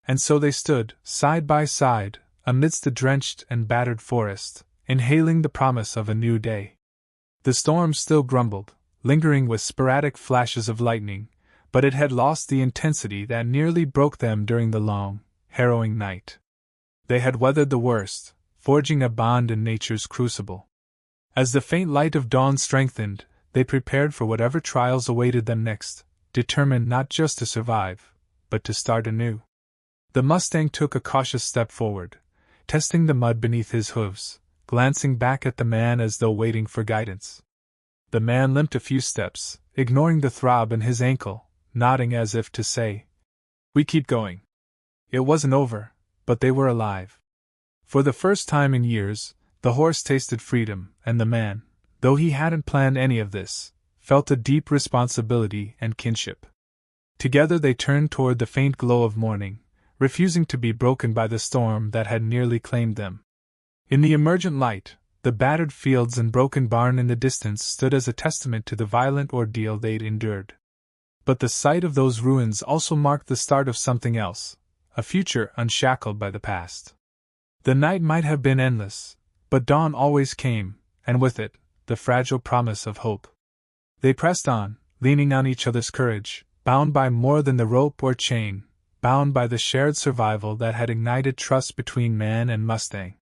And so they stood, side by side, amidst the drenched and battered forest, inhaling the promise of a new day. The storm still grumbled, lingering with sporadic flashes of lightning, but it had lost the intensity that nearly broke them during the long, harrowing night. They had weathered the worst, forging a bond in nature's crucible. As the faint light of dawn strengthened, they prepared for whatever trials awaited them next, determined not just to survive, but to start anew. The Mustang took a cautious step forward, testing the mud beneath his hooves, glancing back at the man as though waiting for guidance. The man limped a few steps, ignoring the throb in his ankle, nodding as if to say, "We keep going." It wasn't over, but they were alive. For the first time in years, the horse tasted freedom, and the man, though he hadn't planned any of this, felt a deep responsibility and kinship. Together they turned toward the faint glow of morning, refusing to be broken by the storm that had nearly claimed them. In the emergent light, the battered fields and broken barn in the distance stood as a testament to the violent ordeal they'd endured. But the sight of those ruins also marked the start of something else, a future unshackled by the past. The night might have been endless, but dawn always came, and with it, the fragile promise of hope. They pressed on, leaning on each other's courage, bound by more than the rope or chain, bound by the shared survival that had ignited trust between man and Mustang.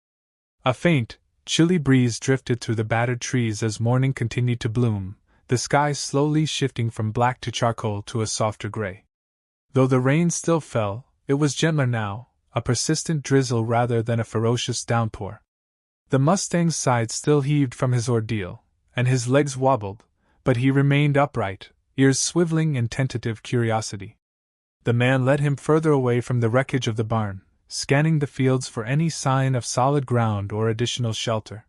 A faint, chilly breeze drifted through the battered trees as morning continued to bloom, the sky slowly shifting from black to charcoal to a softer gray. Though the rain still fell, it was gentler now, a persistent drizzle rather than a ferocious downpour. The Mustang's sides still heaved from his ordeal, and his legs wobbled, but he remained upright, ears swiveling in tentative curiosity. The man led him further away from the wreckage of the barn, scanning the fields for any sign of solid ground or additional shelter.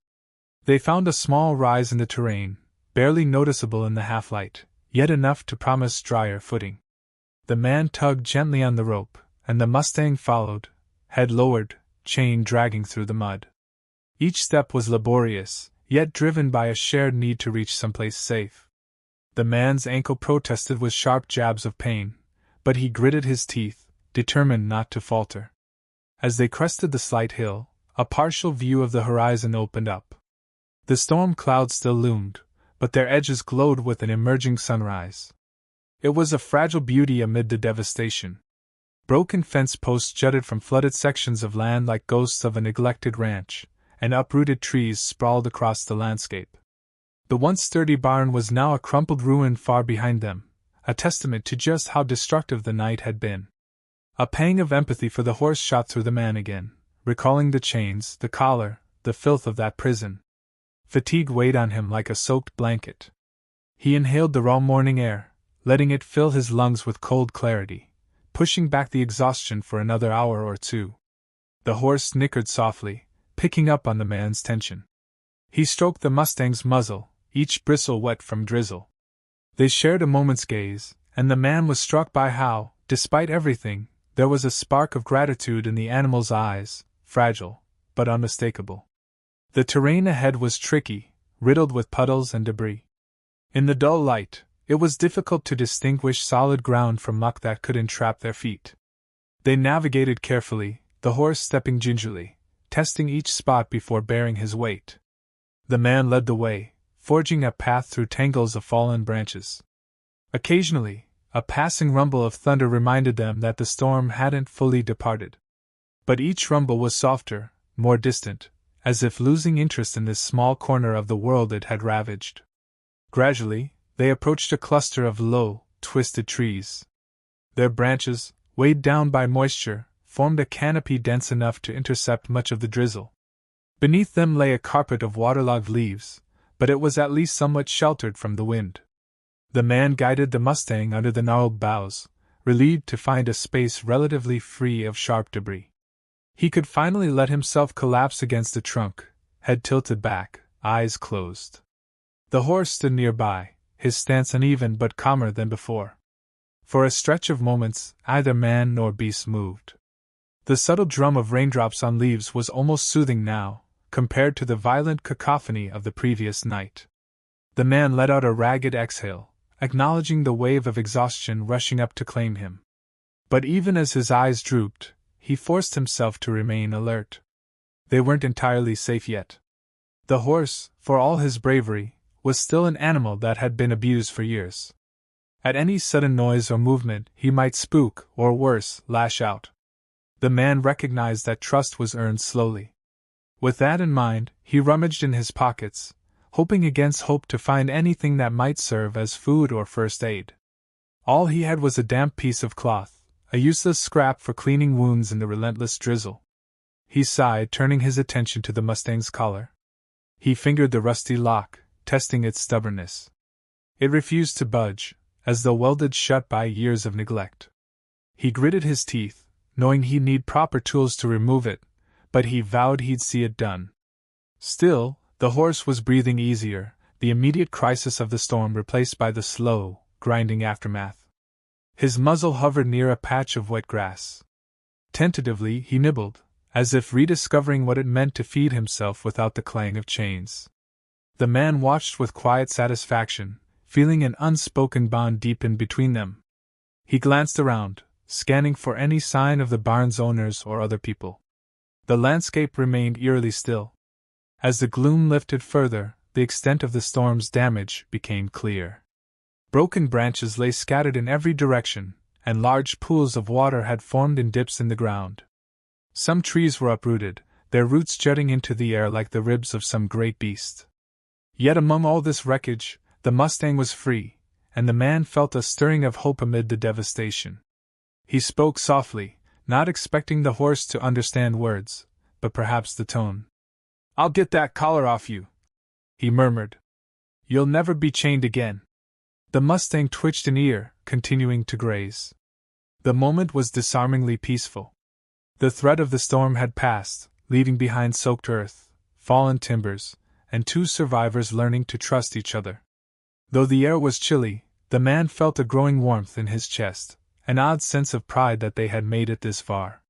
They found a small rise in the terrain, barely noticeable in the half-light, yet enough to promise drier footing. The man tugged gently on the rope, and the Mustang followed, head lowered, chain dragging through the mud. Each step was laborious, yet driven by a shared need to reach someplace safe. The man's ankle protested with sharp jabs of pain, but he gritted his teeth, determined not to falter. As they crested the slight hill, a partial view of the horizon opened up. The storm clouds still loomed, but their edges glowed with an emerging sunrise. It was a fragile beauty amid the devastation. Broken fence posts jutted from flooded sections of land like ghosts of a neglected ranch, and uprooted trees sprawled across the landscape. The once sturdy barn was now a crumpled ruin far behind them, a testament to just how destructive the night had been. A pang of empathy for the horse shot through the man again, recalling the chains, the collar, the filth of that prison. Fatigue weighed on him like a soaked blanket. He inhaled the raw morning air, letting it fill his lungs with cold clarity, pushing back the exhaustion for another hour or two. The horse snickered softly, picking up on the man's tension. He stroked the Mustang's muzzle, each bristle wet from drizzle. They shared a moment's gaze, and the man was struck by how, despite everything, there was a spark of gratitude in the animal's eyes, fragile, but unmistakable. The terrain ahead was tricky, riddled with puddles and debris. In the dull light, it was difficult to distinguish solid ground from muck that could entrap their feet. They navigated carefully, the horse stepping gingerly, testing each spot before bearing his weight. The man led the way, forging a path through tangles of fallen branches. Occasionally, a passing rumble of thunder reminded them that the storm hadn't fully departed. But each rumble was softer, more distant, as if losing interest in this small corner of the world it had ravaged. Gradually, they approached a cluster of low, twisted trees. Their branches, weighed down by moisture, formed a canopy dense enough to intercept much of the drizzle. Beneath them lay a carpet of waterlogged leaves, but it was at least somewhat sheltered from the wind. The man guided the Mustang under the gnarled boughs, relieved to find a space relatively free of sharp debris. He could finally let himself collapse against the trunk, head tilted back, eyes closed. The horse stood nearby, his stance uneven but calmer than before. For a stretch of moments, neither man nor beast moved. The subtle drum of raindrops on leaves was almost soothing now, compared to the violent cacophony of the previous night. The man let out a ragged exhale, acknowledging the wave of exhaustion rushing up to claim him. But even as his eyes drooped, he forced himself to remain alert. They weren't entirely safe yet. The horse, for all his bravery, was still an animal that had been abused for years. At any sudden noise or movement, he might spook, or worse, lash out. The man recognized that trust was earned slowly. With that in mind, he rummaged in his pockets, hoping against hope to find anything that might serve as food or first aid. All he had was a damp piece of cloth, a useless scrap for cleaning wounds in the relentless drizzle. He sighed, turning his attention to the Mustang's collar. He fingered the rusty lock, testing its stubbornness. It refused to budge, as though welded shut by years of neglect. He gritted his teeth, knowing he'd need proper tools to remove it, but he vowed he'd see it done. Still, the horse was breathing easier, the immediate crisis of the storm replaced by the slow, grinding aftermath. His muzzle hovered near a patch of wet grass. Tentatively he nibbled, as if rediscovering what it meant to feed himself without the clang of chains. The man watched with quiet satisfaction, feeling an unspoken bond deepen between them. He glanced around, scanning for any sign of the barn's owners or other people. The landscape remained eerily still. As the gloom lifted further, the extent of the storm's damage became clear. Broken branches lay scattered in every direction, and large pools of water had formed in dips in the ground. Some trees were uprooted, their roots jutting into the air like the ribs of some great beast. Yet among all this wreckage, the Mustang was free, and the man felt a stirring of hope amid the devastation. He spoke softly, not expecting the horse to understand words, but perhaps the tone. "I'll get that collar off you," he murmured. "You'll never be chained again." The Mustang twitched an ear, continuing to graze. The moment was disarmingly peaceful. The threat of the storm had passed, leaving behind soaked earth, fallen timbers, and two survivors learning to trust each other. Though the air was chilly, the man felt a growing warmth in his chest, an odd sense of pride that they had made it this far.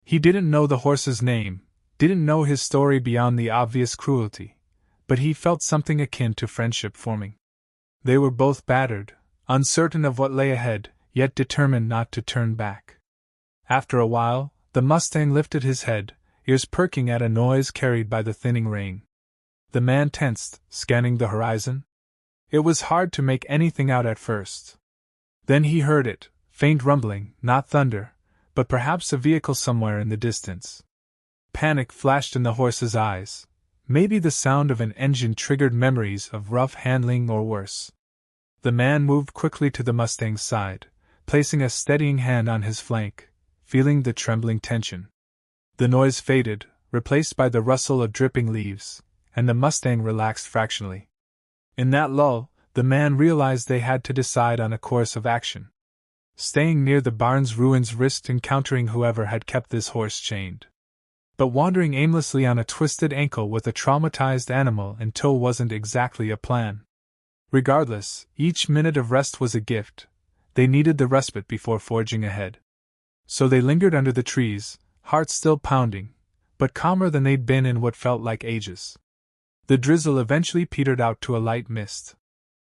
He didn't know the horse's name, didn't know his story beyond the obvious cruelty, but he felt something akin to friendship forming. They were both battered, uncertain of what lay ahead, yet determined not to turn back. After a while, the Mustang lifted his head, ears perking at a noise carried by the thinning rain. The man tensed, scanning the horizon. It was hard to make anything out at first. Then he heard it, faint rumbling, not thunder, but perhaps a vehicle somewhere in the distance. Panic flashed in the horse's eyes. Maybe the sound of an engine triggered memories of rough handling or worse. The man moved quickly to the Mustang's side, placing a steadying hand on his flank, feeling the trembling tension. The noise faded, replaced by the rustle of dripping leaves, and the Mustang relaxed fractionally. In that lull, the man realized they had to decide on a course of action. Staying near the barn's ruins risked encountering whoever had kept this horse chained. But wandering aimlessly on a twisted ankle with a traumatized animal in tow wasn't exactly a plan. Regardless, each minute of rest was a gift. They needed the respite before forging ahead. So they lingered under the trees, hearts still pounding, but calmer than they'd been in what felt like ages. The drizzle eventually petered out to a light mist.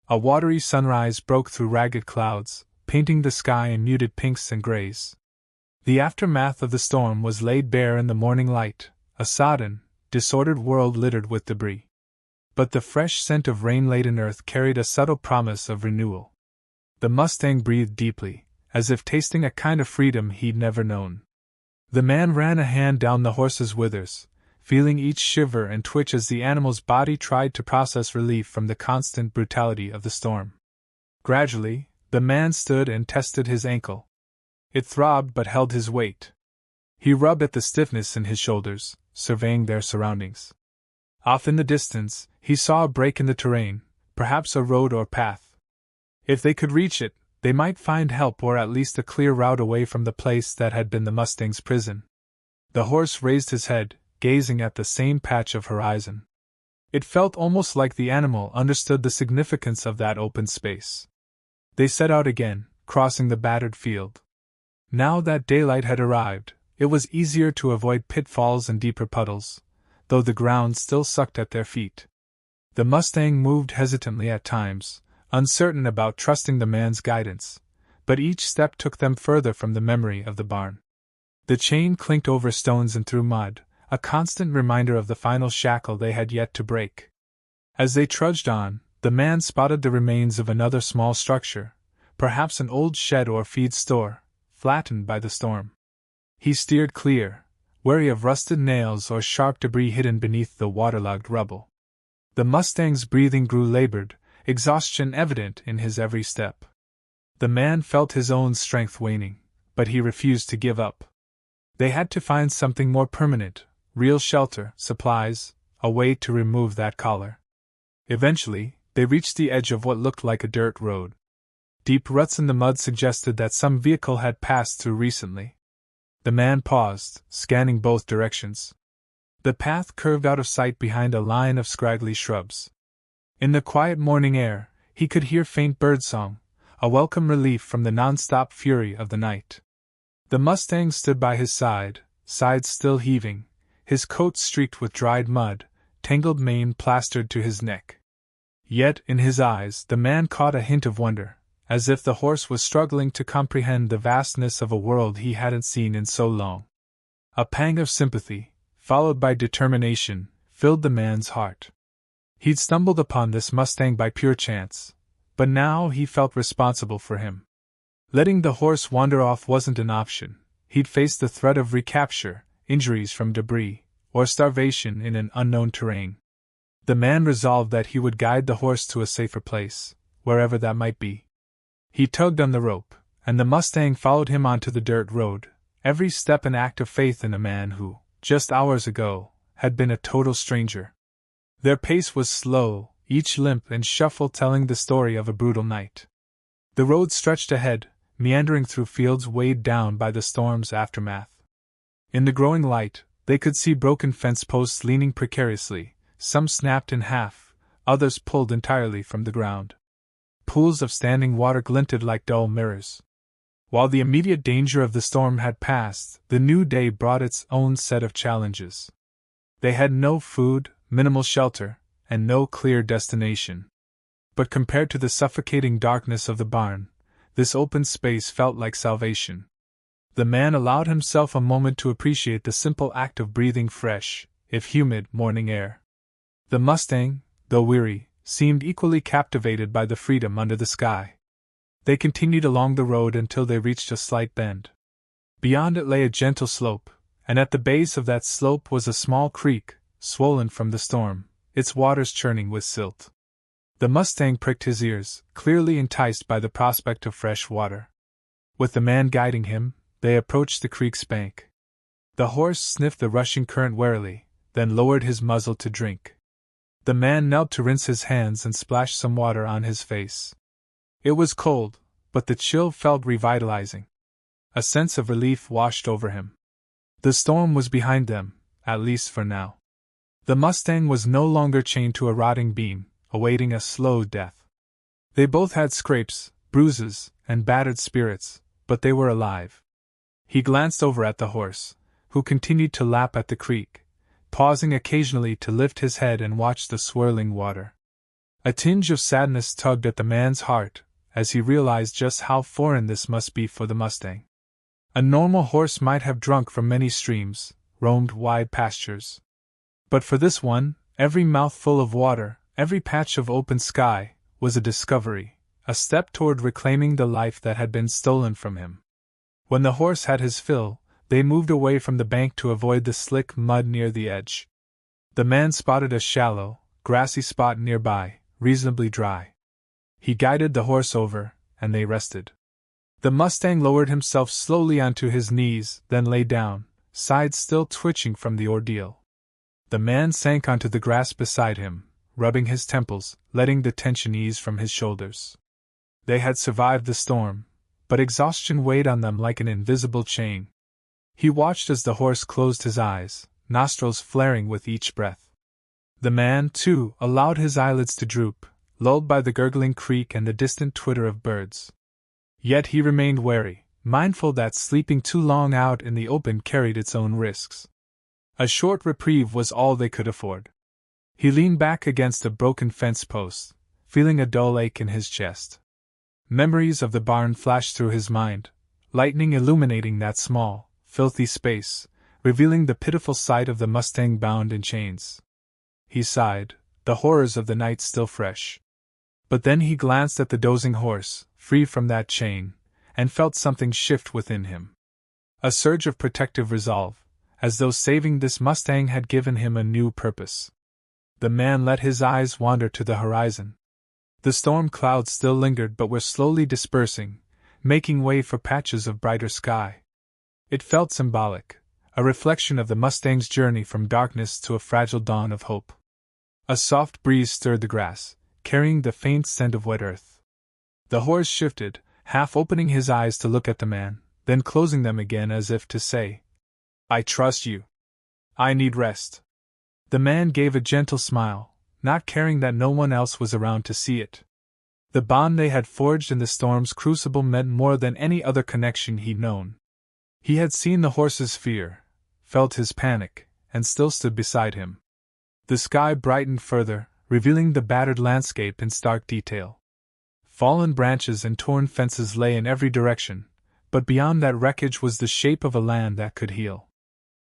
A watery sunrise broke through ragged clouds, painting the sky in muted pinks and grays. The aftermath of the storm was laid bare in the morning light, a sodden, disordered world littered with debris. But the fresh scent of rain-laden earth carried a subtle promise of renewal. The Mustang breathed deeply, as if tasting a kind of freedom he'd never known. The man ran a hand down the horse's withers, feeling each shiver and twitch as the animal's body tried to process relief from the constant brutality of the storm. Gradually, the man stood and tested his ankle. It throbbed but held his weight. He rubbed at the stiffness in his shoulders, surveying their surroundings. Off in the distance, he saw a break in the terrain, perhaps a road or path. If they could reach it, they might find help or at least a clear route away from the place that had been the Mustang's prison. The horse raised his head, gazing at the same patch of horizon. It felt almost like the animal understood the significance of that open space. They set out again, crossing the battered field. Now that daylight had arrived, it was easier to avoid pitfalls and deeper puddles, though the ground still sucked at their feet. The Mustang moved hesitantly at times, uncertain about trusting the man's guidance, but each step took them further from the memory of the barn. The chain clinked over stones and through mud, a constant reminder of the final shackle they had yet to break. As they trudged on, the man spotted the remains of another small structure, perhaps an old shed or feed store, flattened by the storm. He steered clear, wary of rusted nails or sharp debris hidden beneath the waterlogged rubble. The Mustang's breathing grew labored, exhaustion evident in his every step. The man felt his own strength waning, but he refused to give up. They had to find something more permanent, real shelter, supplies, a way to remove that collar. Eventually, they reached the edge of what looked like a dirt road. Deep ruts in the mud suggested that some vehicle had passed through recently. The man paused, scanning both directions. The path curved out of sight behind a line of scraggly shrubs. In the quiet morning air, he could hear faint birdsong, a welcome relief from the non-stop fury of the night. The Mustang stood by his side, sides still heaving, his coat streaked with dried mud, tangled mane plastered to his neck. Yet, in his eyes, the man caught a hint of wonder, as if the horse was struggling to comprehend the vastness of a world he hadn't seen in so long. A pang of sympathy, followed by determination, filled the man's heart. He'd stumbled upon this Mustang by pure chance, but now he felt responsible for him. Letting the horse wander off wasn't an option. He'd face the threat of recapture, injuries from debris, or starvation in an unknown terrain. The man resolved that he would guide the horse to a safer place, wherever that might be. He tugged on the rope, and the Mustang followed him onto the dirt road, every step an act of faith in a man who, just hours ago, had been a total stranger. Their pace was slow, each limp and shuffle telling the story of a brutal night. The road stretched ahead, meandering through fields weighed down by the storm's aftermath. In the growing light, they could see broken fence posts leaning precariously, some snapped in half, others pulled entirely from the ground. Pools of standing water glinted like dull mirrors. While the immediate danger of the storm had passed, the new day brought its own set of challenges. They had no food, minimal shelter, and no clear destination. But compared to the suffocating darkness of the barn, this open space felt like salvation. The man allowed himself a moment to appreciate the simple act of breathing fresh, if humid, morning air. The Mustang, though weary, seemed equally captivated by the freedom under the sky. They continued along the road until they reached a slight bend. Beyond it lay a gentle slope, and at the base of that slope was a small creek, swollen from the storm, its waters churning with silt. The Mustang pricked his ears, clearly enticed by the prospect of fresh water. With the man guiding him, they approached the creek's bank. The horse sniffed the rushing current warily, then lowered his muzzle to drink. The man knelt to rinse his hands and splash some water on his face. It was cold, but the chill felt revitalizing. A sense of relief washed over him. The storm was behind them, at least for now. The Mustang was no longer chained to a rotting beam, awaiting a slow death. They both had scrapes, bruises, and battered spirits, but they were alive. He glanced over at the horse, who continued to lap at the creek, pausing occasionally to lift his head and watch the swirling water. A tinge of sadness tugged at the man's heart, as he realized just how foreign this must be for the Mustang. A normal horse might have drunk from many streams, roamed wide pastures. But for this one, every mouthful of water, every patch of open sky, was a discovery, a step toward reclaiming the life that had been stolen from him. When the horse had his fill, they moved away from the bank to avoid the slick mud near the edge. The man spotted a shallow, grassy spot nearby, reasonably dry. He guided the horse over, and they rested. The Mustang lowered himself slowly onto his knees, then lay down, sides still twitching from the ordeal. The man sank onto the grass beside him, rubbing his temples, letting the tension ease from his shoulders. They had survived the storm, but exhaustion weighed on them like an invisible chain. He watched as the horse closed his eyes, nostrils flaring with each breath. The man, too, allowed his eyelids to droop, lulled by the gurgling creek and the distant twitter of birds. Yet he remained wary, mindful that sleeping too long out in the open carried its own risks. A short reprieve was all they could afford. He leaned back against a broken fence post, feeling a dull ache in his chest. Memories of the barn flashed through his mind, lightning illuminating that small, filthy space, revealing the pitiful sight of the Mustang bound in chains. He sighed, the horrors of the night still fresh. But then he glanced at the dozing horse, free from that chain, and felt something shift within him. A surge of protective resolve, as though saving this Mustang had given him a new purpose. The man let his eyes wander to the horizon. The storm clouds still lingered but were slowly dispersing, making way for patches of brighter sky. It felt symbolic, a reflection of the Mustang's journey from darkness to a fragile dawn of hope. A soft breeze stirred the grass, carrying the faint scent of wet earth. The horse shifted, half opening his eyes to look at the man, then closing them again as if to say, "I trust you. I need rest." The man gave a gentle smile, not caring that no one else was around to see it. The bond they had forged in the storm's crucible meant more than any other connection he'd known. He had seen the horse's fear, felt his panic, and still stood beside him. The sky brightened further, revealing the battered landscape in stark detail. Fallen branches and torn fences lay in every direction, but beyond that wreckage was the shape of a land that could heal.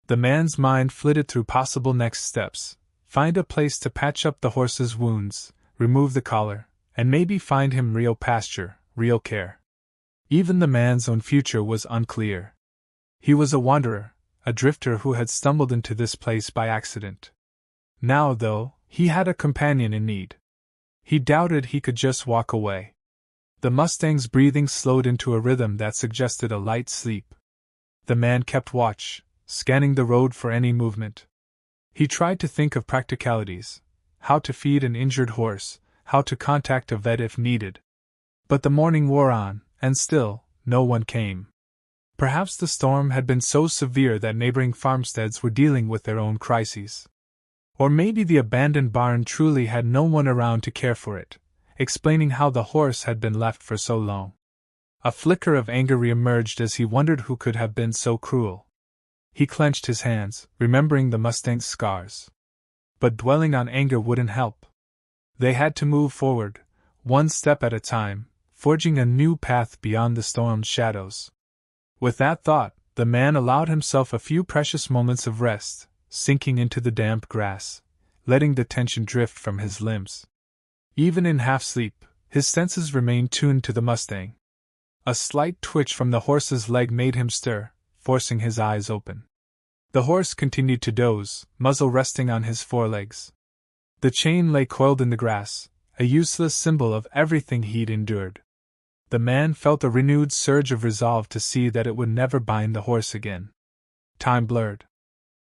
The man's mind flitted through possible next steps: find a place to patch up the horse's wounds, remove the collar, and maybe find him real pasture, real care. Even the man's own future was unclear. He was a wanderer, a drifter who had stumbled into this place by accident. Now, though, he had a companion in need. He doubted he could just walk away. The Mustang's breathing slowed into a rhythm that suggested a light sleep. The man kept watch, scanning the road for any movement. He tried to think of practicalities, how to feed an injured horse, how to contact a vet if needed. But the morning wore on, and still, no one came. Perhaps the storm had been so severe that neighboring farmsteads were dealing with their own crises. Or maybe the abandoned barn truly had no one around to care for it, explaining how the horse had been left for so long. A flicker of anger reemerged as he wondered who could have been so cruel. He clenched his hands, remembering the Mustang's scars. But dwelling on anger wouldn't help. They had to move forward, one step at a time, forging a new path beyond the storm's shadows. With that thought, the man allowed himself a few precious moments of rest, sinking into the damp grass, letting the tension drift from his limbs. Even in half-sleep, his senses remained tuned to the Mustang. A slight twitch from the horse's leg made him stir, forcing his eyes open. The horse continued to doze, muzzle resting on his forelegs. The chain lay coiled in the grass, a useless symbol of everything he'd endured. The man felt a renewed surge of resolve to see that it would never bind the horse again. Time blurred.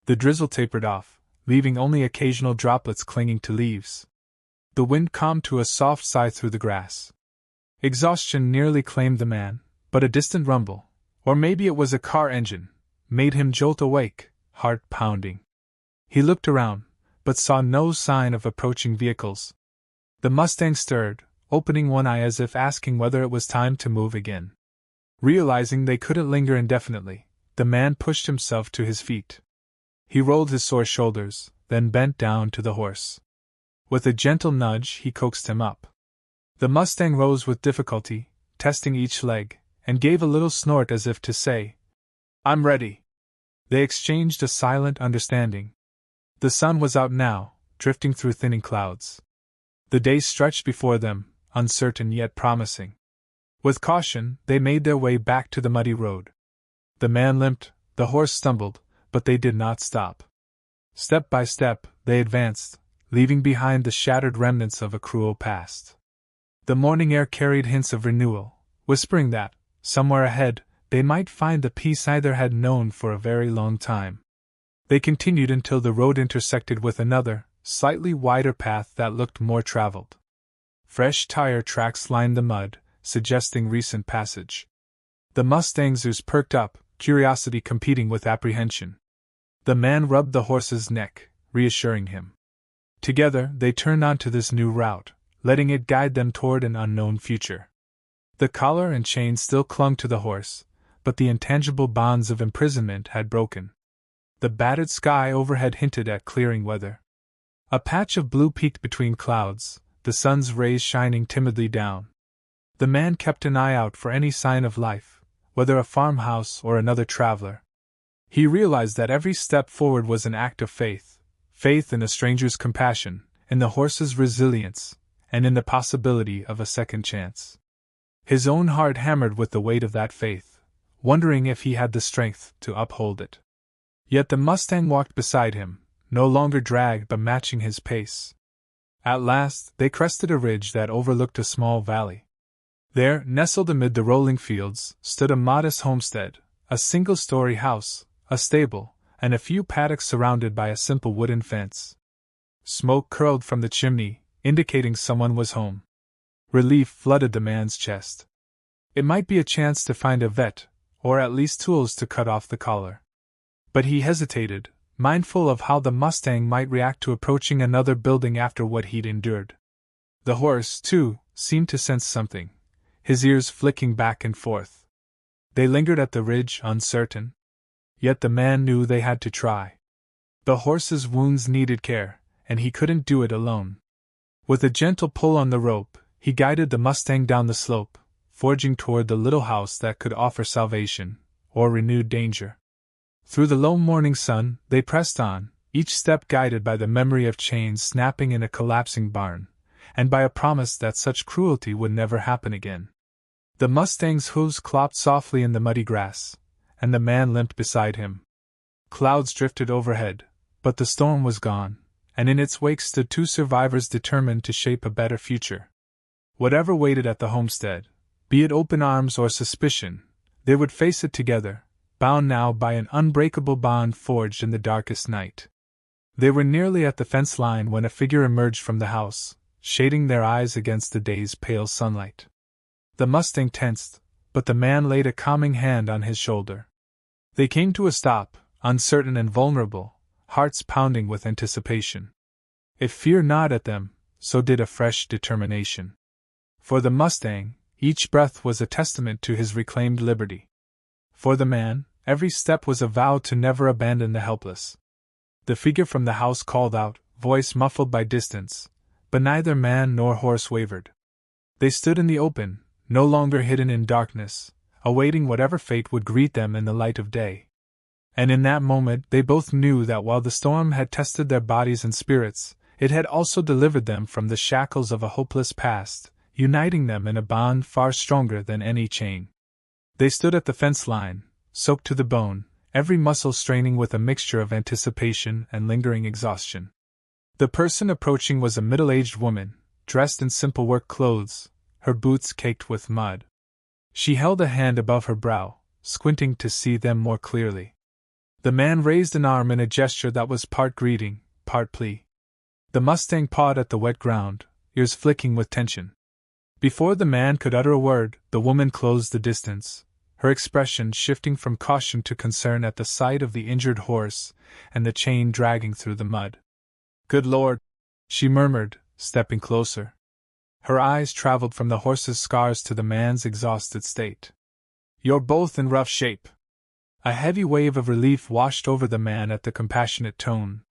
The drizzle tapered off, leaving only occasional droplets clinging to leaves. The wind calmed to a soft sigh through the grass. Exhaustion nearly claimed the man, but a distant rumble, or maybe it was a car engine, made him jolt awake, heart pounding. He looked around, but saw no sign of approaching vehicles. The Mustang stirred, opening one eye as if asking whether it was time to move again. Realizing they couldn't linger indefinitely, the man pushed himself to his feet. He rolled his sore shoulders, then bent down to the horse. With a gentle nudge, he coaxed him up. The Mustang rose with difficulty, testing each leg, and gave a little snort as if to say, "I'm ready." They exchanged a silent understanding. The sun was out now, drifting through thinning clouds. The day stretched before them, uncertain yet promising. With caution, they made their way back to the muddy road. The man limped, the horse stumbled, but they did not stop. Step by step, they advanced, leaving behind the shattered remnants of a cruel past. The morning air carried hints of renewal, whispering that, somewhere ahead, they might find the peace neither had known for a very long time. They continued until the road intersected with another, slightly wider path that looked more traveled. Fresh tire tracks lined the mud, suggesting recent passage. The Mustang's ears perked up, curiosity competing with apprehension. The man rubbed the horse's neck, reassuring him. Together, they turned onto this new route, letting it guide them toward an unknown future. The collar and chain still clung to the horse, but the intangible bonds of imprisonment had broken. The battered sky overhead hinted at clearing weather. A patch of blue peeked between clouds, the sun's rays shining timidly down. The man kept an eye out for any sign of life, whether a farmhouse or another traveler. He realized that every step forward was an act of faith, faith in a stranger's compassion, in the horse's resilience, and in the possibility of a second chance. His own heart hammered with the weight of that faith, wondering if he had the strength to uphold it. Yet the Mustang walked beside him, no longer dragged but matching his pace. At last, they crested a ridge that overlooked a small valley. There, nestled amid the rolling fields, stood a modest homestead, a single-story house, a stable, and a few paddocks surrounded by a simple wooden fence. Smoke curled from the chimney, indicating someone was home. Relief flooded the man's chest. It might be a chance to find a vet, or at least tools to cut off the collar. But he hesitated, mindful of how the Mustang might react to approaching another building after what he'd endured. The horse, too, seemed to sense something, his ears flicking back and forth. They lingered at the ridge, uncertain. Yet the man knew they had to try. The horse's wounds needed care, and he couldn't do it alone. With a gentle pull on the rope, he guided the Mustang down the slope, forging toward the little house that could offer salvation, or renewed danger. Through the low morning sun, they pressed on, each step guided by the memory of chains snapping in a collapsing barn, and by a promise that such cruelty would never happen again. The Mustang's hooves clopped softly in the muddy grass, and the man limped beside him. Clouds drifted overhead, but the storm was gone, and in its wake stood two survivors determined to shape a better future. Whatever waited at the homestead, be it open arms or suspicion, they would face it together, bound now by an unbreakable bond forged in the darkest night. They were nearly at the fence line when a figure emerged from the house, shading their eyes against the day's pale sunlight. The Mustang tensed, but the man laid a calming hand on his shoulder. They came to a stop, uncertain and vulnerable, hearts pounding with anticipation. If fear gnawed at them, so did a fresh determination. For the Mustang, each breath was a testament to his reclaimed liberty. For the man, every step was a vow to never abandon the helpless. The figure from the house called out, voice muffled by distance, but neither man nor horse wavered. They stood in the open, no longer hidden in darkness, awaiting whatever fate would greet them in the light of day. And in that moment they both knew that while the storm had tested their bodies and spirits, it had also delivered them from the shackles of a hopeless past, uniting them in a bond far stronger than any chain. They stood at the fence line, soaked to the bone, every muscle straining with a mixture of anticipation and lingering exhaustion. The person approaching was a middle-aged woman, dressed in simple work clothes, her boots caked with mud. She held a hand above her brow, squinting to see them more clearly. The man raised an arm in a gesture that was part greeting, part plea. The Mustang pawed at the wet ground, ears flicking with tension. Before the man could utter a word, the woman closed the distance, her expression shifting from caution to concern at the sight of the injured horse and the chain dragging through the mud. "Good Lord," she murmured, stepping closer. Her eyes traveled from the horse's scars to the man's exhausted state. "You're both in rough shape." A heavy wave of relief washed over the man at the compassionate tone.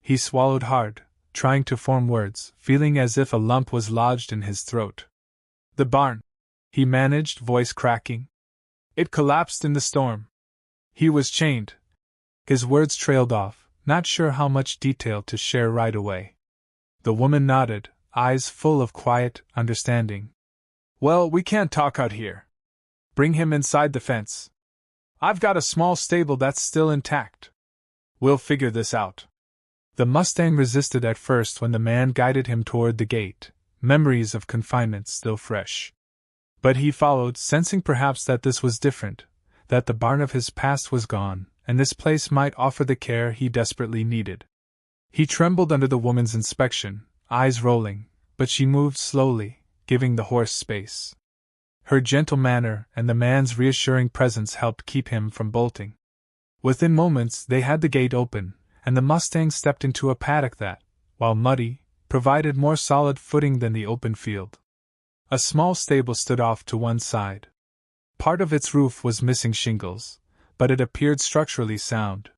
He swallowed hard, trying to form words, feeling as if a lump was lodged in his throat. "The barn," he managed, voice cracking. "It collapsed in the storm. He was chained." His words trailed off, not sure how much detail to share right away. The woman nodded, eyes full of quiet understanding. "Well, we can't talk out here. Bring him inside the fence. I've got a small stable that's still intact. We'll figure this out." The Mustang resisted at first when the man guided him toward the gate, memories of confinement still fresh. But he followed, sensing perhaps that this was different, that the barn of his past was gone, and this place might offer the care he desperately needed. He trembled under the woman's inspection, eyes rolling, but she moved slowly, giving the horse space. Her gentle manner and the man's reassuring presence helped keep him from bolting. Within moments they had the gate open, and the Mustang stepped into a paddock that, while muddy, provided more solid footing than the open field. A small stable stood off to one side. Part of its roof was missing shingles, but it appeared structurally sound.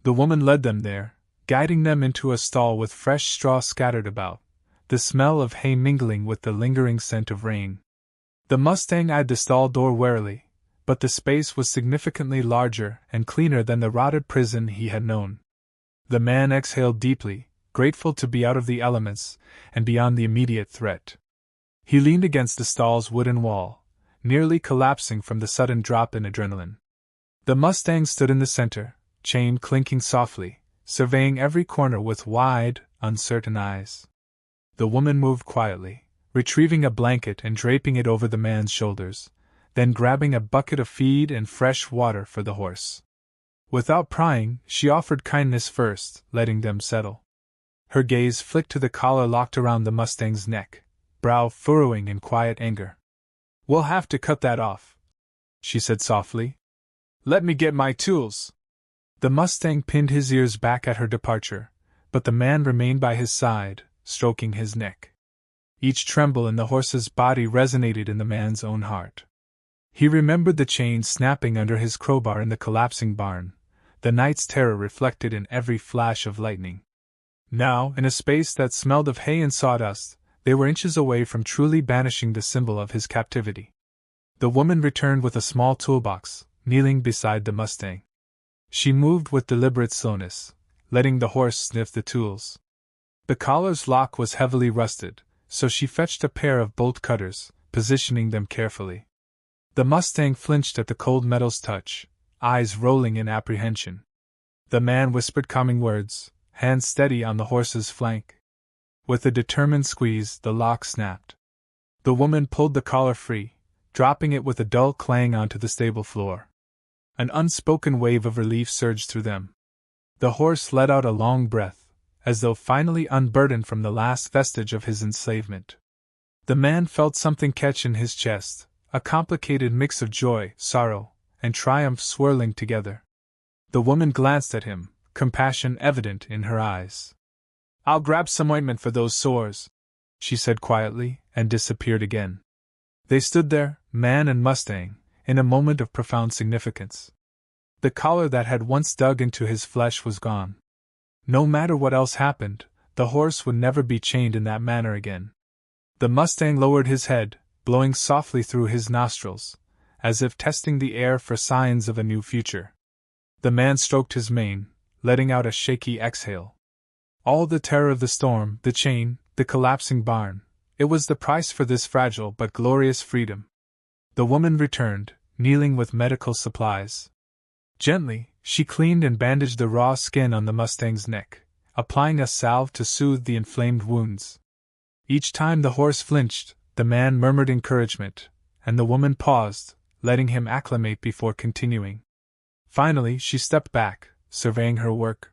The woman led them there, guiding them into a stall with fresh straw scattered about, the smell of hay mingling with the lingering scent of rain. The Mustang eyed the stall door warily, but the space was significantly larger and cleaner than the rotted prison he had known. The man exhaled deeply, grateful to be out of the elements and beyond the immediate threat. He leaned against the stall's wooden wall, nearly collapsing from the sudden drop in adrenaline. The Mustang stood in the center, chain clinking softly, surveying every corner with wide, uncertain eyes. The woman moved quietly, retrieving a blanket and draping it over the man's shoulders, then grabbing a bucket of feed and fresh water for the horse. Without prying, she offered kindness first, letting them settle. Her gaze flicked to the collar locked around the Mustang's neck, brow furrowing in quiet anger. "We'll have to cut that off," she said softly. "Let me get my tools." The Mustang pinned his ears back at her departure, but the man remained by his side, stroking his neck. Each tremble in the horse's body resonated in the man's own heart. He remembered the chain snapping under his crowbar in the collapsing barn, the night's terror reflected in every flash of lightning. Now, in a space that smelled of hay and sawdust, they were inches away from truly banishing the symbol of his captivity. The woman returned with a small toolbox, kneeling beside the Mustang. She moved with deliberate slowness, letting the horse sniff the tools. The collar's lock was heavily rusted, so she fetched a pair of bolt cutters, positioning them carefully. The Mustang flinched at the cold metal's touch, eyes rolling in apprehension. The man whispered calming words, hands steady on the horse's flank. With a determined squeeze, the lock snapped. The woman pulled the collar free, dropping it with a dull clang onto the stable floor. An unspoken wave of relief surged through them. The horse let out a long breath, as though finally unburdened from the last vestige of his enslavement. The man felt something catch in his chest, a complicated mix of joy, sorrow, and triumph swirling together. The woman glanced at him, compassion evident in her eyes. "I'll grab some ointment for those sores," she said quietly, and disappeared again. They stood there, man and Mustang, in a moment of profound significance. The collar that had once dug into his flesh was gone. No matter what else happened, the horse would never be chained in that manner again. The Mustang lowered his head, blowing softly through his nostrils, as if testing the air for signs of a new future. The man stroked his mane, letting out a shaky exhale. All the terror of the storm, the chain, the collapsing barn, it was the price for this fragile but glorious freedom. The woman returned, kneeling with medical supplies. Gently, she cleaned and bandaged the raw skin on the Mustang's neck, applying a salve to soothe the inflamed wounds. Each time the horse flinched, the man murmured encouragement, and the woman paused, letting him acclimate before continuing. Finally, she stepped back, surveying her work.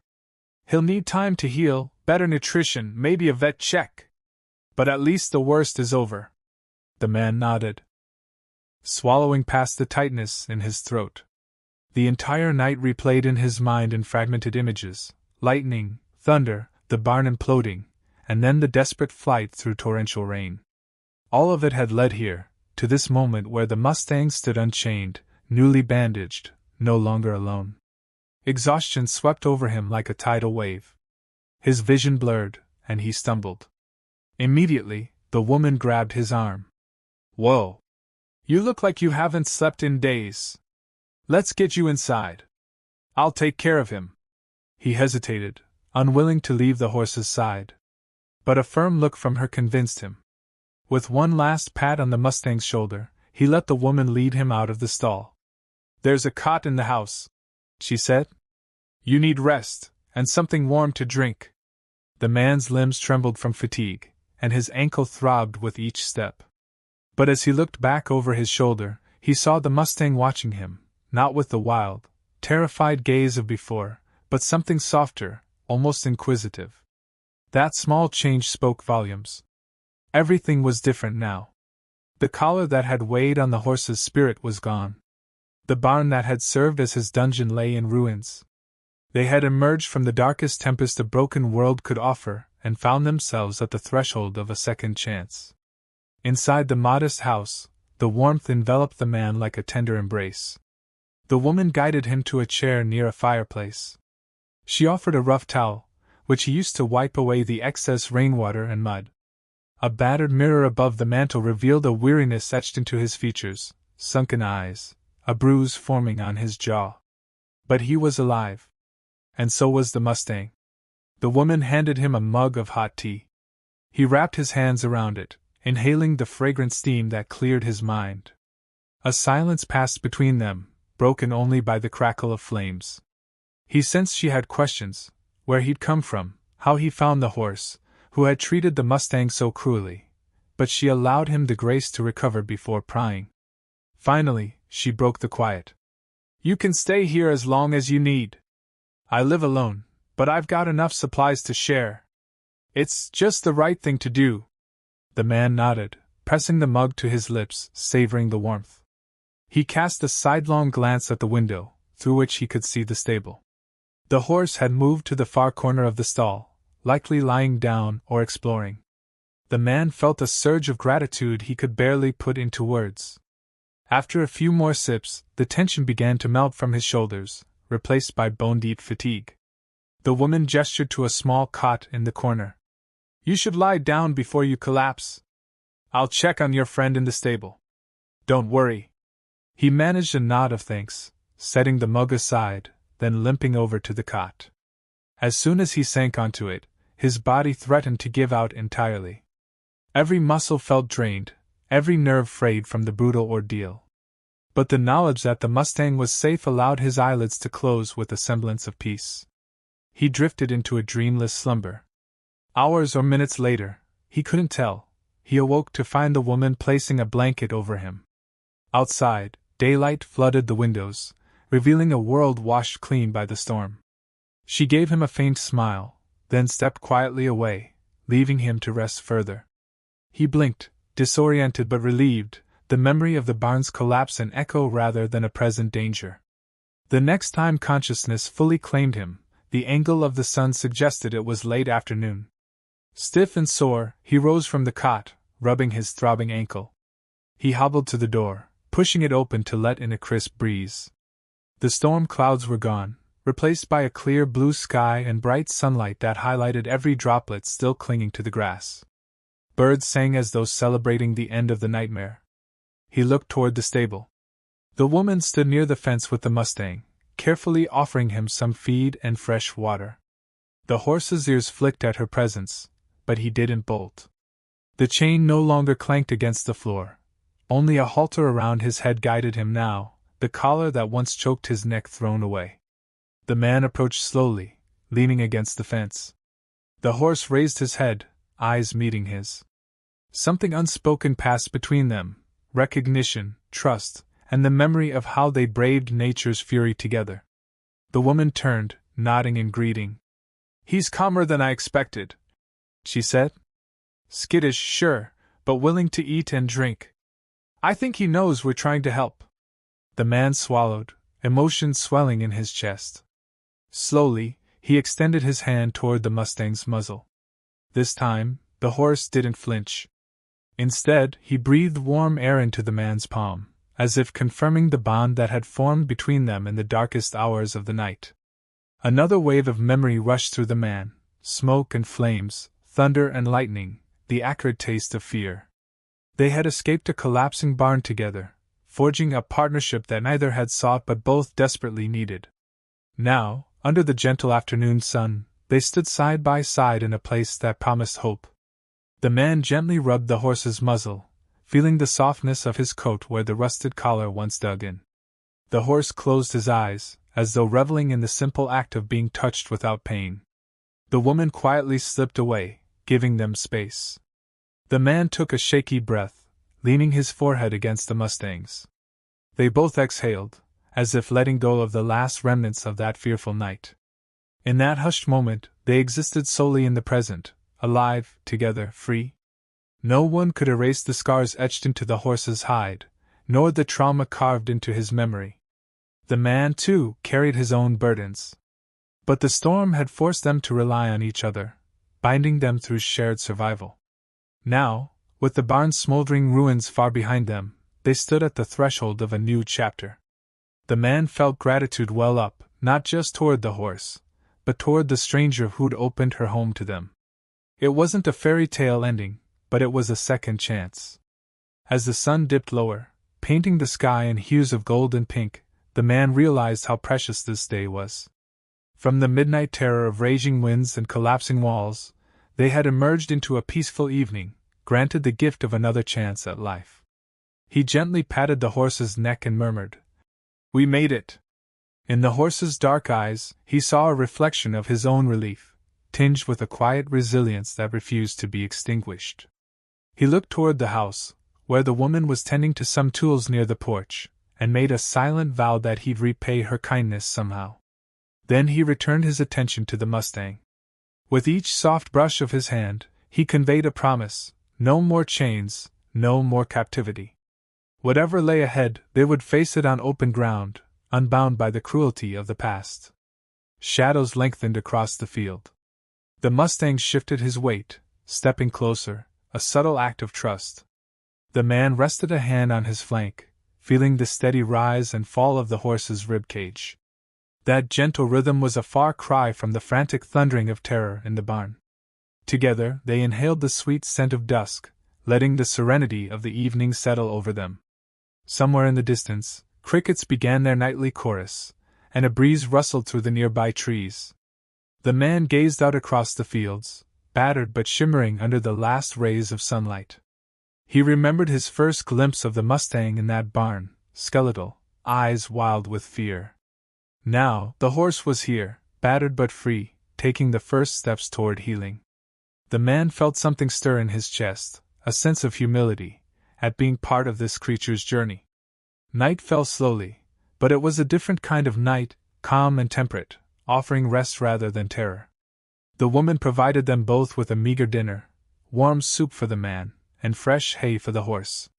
"He'll need time to heal, better nutrition, maybe a vet check. But at least the worst is over." The man nodded, swallowing past the tightness in his throat. The entire night replayed in his mind in fragmented images: lightning, thunder, the barn imploding, and then the desperate flight through torrential rain. All of it had led here, to this moment where the Mustang stood unchained, newly bandaged, no longer alone. Exhaustion swept over him like a tidal wave. His vision blurred, and he stumbled. Immediately, the woman grabbed his arm. "Whoa! You look like you haven't slept in days. Let's get you inside. I'll take care of him." He hesitated, unwilling to leave the horse's side. But a firm look from her convinced him. With one last pat on the Mustang's shoulder, he let the woman lead him out of the stall. "There's a cot in the house," she said. "You need rest, and something warm to drink." The man's limbs trembled from fatigue, and his ankle throbbed with each step. But as he looked back over his shoulder, he saw the Mustang watching him, not with the wild, terrified gaze of before, but something softer, almost inquisitive. That small change spoke volumes. Everything was different now. The collar that had weighed on the horse's spirit was gone. The barn that had served as his dungeon lay in ruins. They had emerged from the darkest tempest a broken world could offer, and found themselves at the threshold of a second chance. Inside the modest house, the warmth enveloped the man like a tender embrace. The woman guided him to a chair near a fireplace. She offered a rough towel, which he used to wipe away the excess rainwater and mud. A battered mirror above the mantel revealed a weariness etched into his features, sunken eyes, a bruise forming on his jaw. But he was alive. And so was the Mustang. The woman handed him a mug of hot tea. He wrapped his hands around it, inhaling the fragrant steam that cleared his mind. A silence passed between them, broken only by the crackle of flames. He sensed she had questions: where he'd come from, how he found the horse, who had treated the Mustang so cruelly, but she allowed him the grace to recover before prying. Finally, she broke the quiet. "You can stay here as long as you need. I live alone, but I've got enough supplies to share. It's just the right thing to do." The man nodded, pressing the mug to his lips, savoring the warmth. He cast a sidelong glance at the window, through which he could see the stable. The horse had moved to the far corner of the stall, likely lying down or exploring. The man felt a surge of gratitude he could barely put into words. After a few more sips, the tension began to melt from his shoulders, replaced by bone-deep fatigue. The woman gestured to a small cot in the corner. "You should lie down before you collapse. I'll check on your friend in the stable. Don't worry." He managed a nod of thanks, setting the mug aside, then limping over to the cot. As soon as he sank onto it, his body threatened to give out entirely. Every muscle felt drained, every nerve frayed from the brutal ordeal. But the knowledge that the Mustang was safe allowed his eyelids to close with a semblance of peace. He drifted into a dreamless slumber. Hours or minutes later, he couldn't tell, he awoke to find the woman placing a blanket over him. Outside, daylight flooded the windows, revealing a world washed clean by the storm. She gave him a faint smile, then stepped quietly away, leaving him to rest further. He blinked, disoriented but relieved, the memory of the barn's collapse an echo rather than a present danger. The next time consciousness fully claimed him, the angle of the sun suggested it was late afternoon. Stiff and sore, he rose from the cot, rubbing his throbbing ankle. He hobbled to the door, pushing it open to let in a crisp breeze. The storm clouds were gone, replaced by a clear blue sky and bright sunlight that highlighted every droplet still clinging to the grass. Birds sang as though celebrating the end of the nightmare. He looked toward the stable. The woman stood near the fence with the Mustang, carefully offering him some feed and fresh water. The horse's ears flicked at her presence, but he didn't bolt. The chain no longer clanked against the floor. Only a halter around his head guided him now, the collar that once choked his neck thrown away. The man approached slowly, leaning against the fence. The horse raised his head, eyes meeting his. Something unspoken passed between them, recognition, trust, and the memory of how they braved nature's fury together. The woman turned, nodding in greeting. "He's calmer than I expected," she said. "Skittish, sure, but willing to eat and drink. I think he knows we're trying to help." The man swallowed, emotion swelling in his chest. Slowly, he extended his hand toward the Mustang's muzzle. This time, the horse didn't flinch. Instead, he breathed warm air into the man's palm, as if confirming the bond that had formed between them in the darkest hours of the night. Another wave of memory rushed through the man, smoke and flames, thunder and lightning, the acrid taste of fear. They had escaped a collapsing barn together, forging a partnership that neither had sought but both desperately needed. Now, under the gentle afternoon sun, they stood side by side in a place that promised hope. The man gently rubbed the horse's muzzle, feeling the softness of his coat where the rusted collar once dug in. The horse closed his eyes, as though reveling in the simple act of being touched without pain. The woman quietly slipped away, giving them space. The man took a shaky breath, leaning his forehead against the Mustang's. They both exhaled, as if letting go of the last remnants of that fearful night. In that hushed moment, they existed solely in the present, alive, together, free. No one could erase the scars etched into the horse's hide, nor the trauma carved into his memory. The man, too, carried his own burdens. But the storm had forced them to rely on each other, binding them through shared survival. Now, with the barn's smoldering ruins far behind them, they stood at the threshold of a new chapter. The man felt gratitude well up, not just toward the horse, but toward the stranger who'd opened her home to them. It wasn't a fairy tale ending, but it was a second chance. As the sun dipped lower, painting the sky in hues of gold and pink, the man realized how precious this day was. From the midnight terror of raging winds and collapsing walls, they had emerged into a peaceful evening, granted the gift of another chance at life. He gently patted the horse's neck and murmured, "We made it." In the horse's dark eyes, he saw a reflection of his own relief, tinged with a quiet resilience that refused to be extinguished. He looked toward the house, where the woman was tending to some tools near the porch, and made a silent vow that he'd repay her kindness somehow. Then he returned his attention to the Mustang. With each soft brush of his hand, he conveyed a promise: no more chains, no more captivity. Whatever lay ahead, they would face it on open ground, unbound by the cruelty of the past. Shadows lengthened across the field. The Mustang shifted his weight, stepping closer, a subtle act of trust. The man rested a hand on his flank, feeling the steady rise and fall of the horse's ribcage. That gentle rhythm was a far cry from the frantic thundering of terror in the barn. Together, they inhaled the sweet scent of dusk, letting the serenity of the evening settle over them. Somewhere in the distance, crickets began their nightly chorus, and a breeze rustled through the nearby trees. The man gazed out across the fields, battered but shimmering under the last rays of sunlight. He remembered his first glimpse of the Mustang in that barn, skeletal, eyes wild with fear. Now, the horse was here, battered but free, taking the first steps toward healing. The man felt something stir in his chest, a sense of humility, at being part of this creature's journey. Night fell slowly, but it was a different kind of night, calm and temperate, offering rest rather than terror. The woman provided them both with a meager dinner, warm soup for the man, and fresh hay for the horse.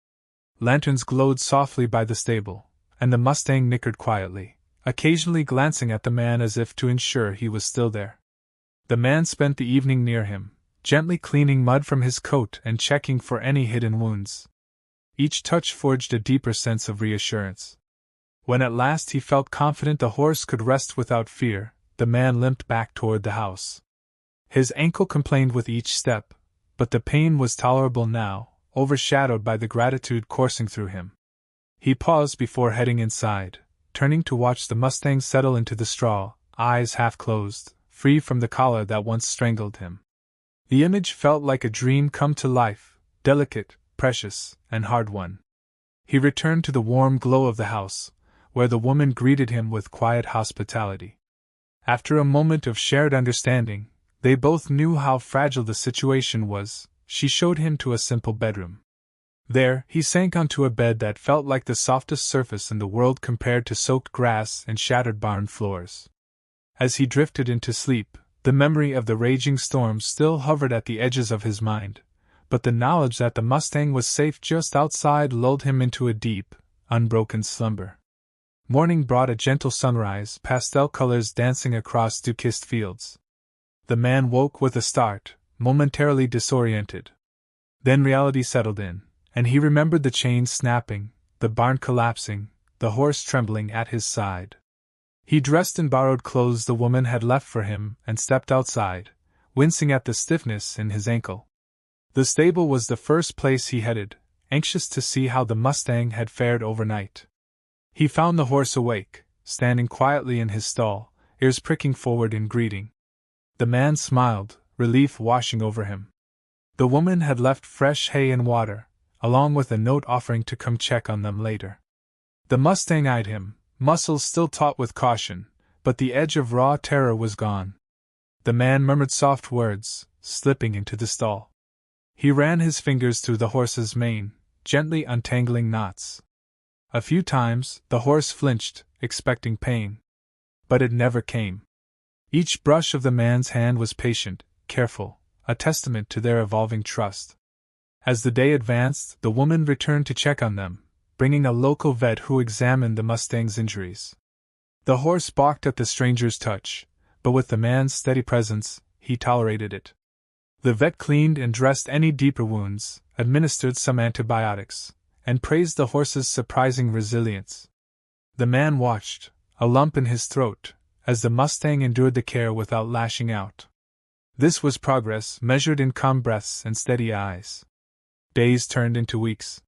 Lanterns glowed softly by the stable, and the Mustang nickered quietly, occasionally glancing at the man as if to ensure he was still there. The man spent the evening near him, gently cleaning mud from his coat and checking for any hidden wounds. Each touch forged a deeper sense of reassurance. When at last he felt confident the horse could rest without fear, the man limped back toward the house. His ankle complained with each step, but the pain was tolerable now, overshadowed by the gratitude coursing through him. He paused before heading inside, turning to watch the Mustang settle into the straw, eyes half closed, free from the collar that once strangled him. The image felt like a dream come to life, delicate, precious, and hard-won. He returned to the warm glow of the house, where the woman greeted him with quiet hospitality. After a moment of shared understanding, they both knew how fragile the situation was. She showed him to a simple bedroom. There, he sank onto a bed that felt like the softest surface in the world compared to soaked grass and shattered barn floors. As he drifted into sleep, the memory of the raging storm still hovered at the edges of his mind, but the knowledge that the Mustang was safe just outside lulled him into a deep, unbroken slumber. Morning brought a gentle sunrise, pastel colors dancing across dew-kissed fields. The man woke with a start, momentarily disoriented. Then reality settled in, and he remembered the chains snapping, the barn collapsing, the horse trembling at his side. He dressed in borrowed clothes the woman had left for him and stepped outside, wincing at the stiffness in his ankle. The stable was the first place he headed, anxious to see how the Mustang had fared overnight. He found the horse awake, standing quietly in his stall, ears pricking forward in greeting. The man smiled, relief washing over him. The woman had left fresh hay and water, along with a note offering to come check on them later. The Mustang eyed him, muscles still taut with caution, but the edge of raw terror was gone. The man murmured soft words, slipping into the stall. He ran his fingers through the horse's mane, gently untangling knots. A few times, the horse flinched, expecting pain. But it never came. Each brush of the man's hand was patient, careful, a testament to their evolving trust. As the day advanced, the woman returned to check on them, bringing a local vet who examined the Mustang's injuries. The horse balked at the stranger's touch, but with the man's steady presence, he tolerated it. The vet cleaned and dressed any deeper wounds, administered some antibiotics, and praised the horse's surprising resilience. The man watched, a lump in his throat, as the Mustang endured the care without lashing out. This was progress measured in calm breaths and steady eyes. Days turned into weeks.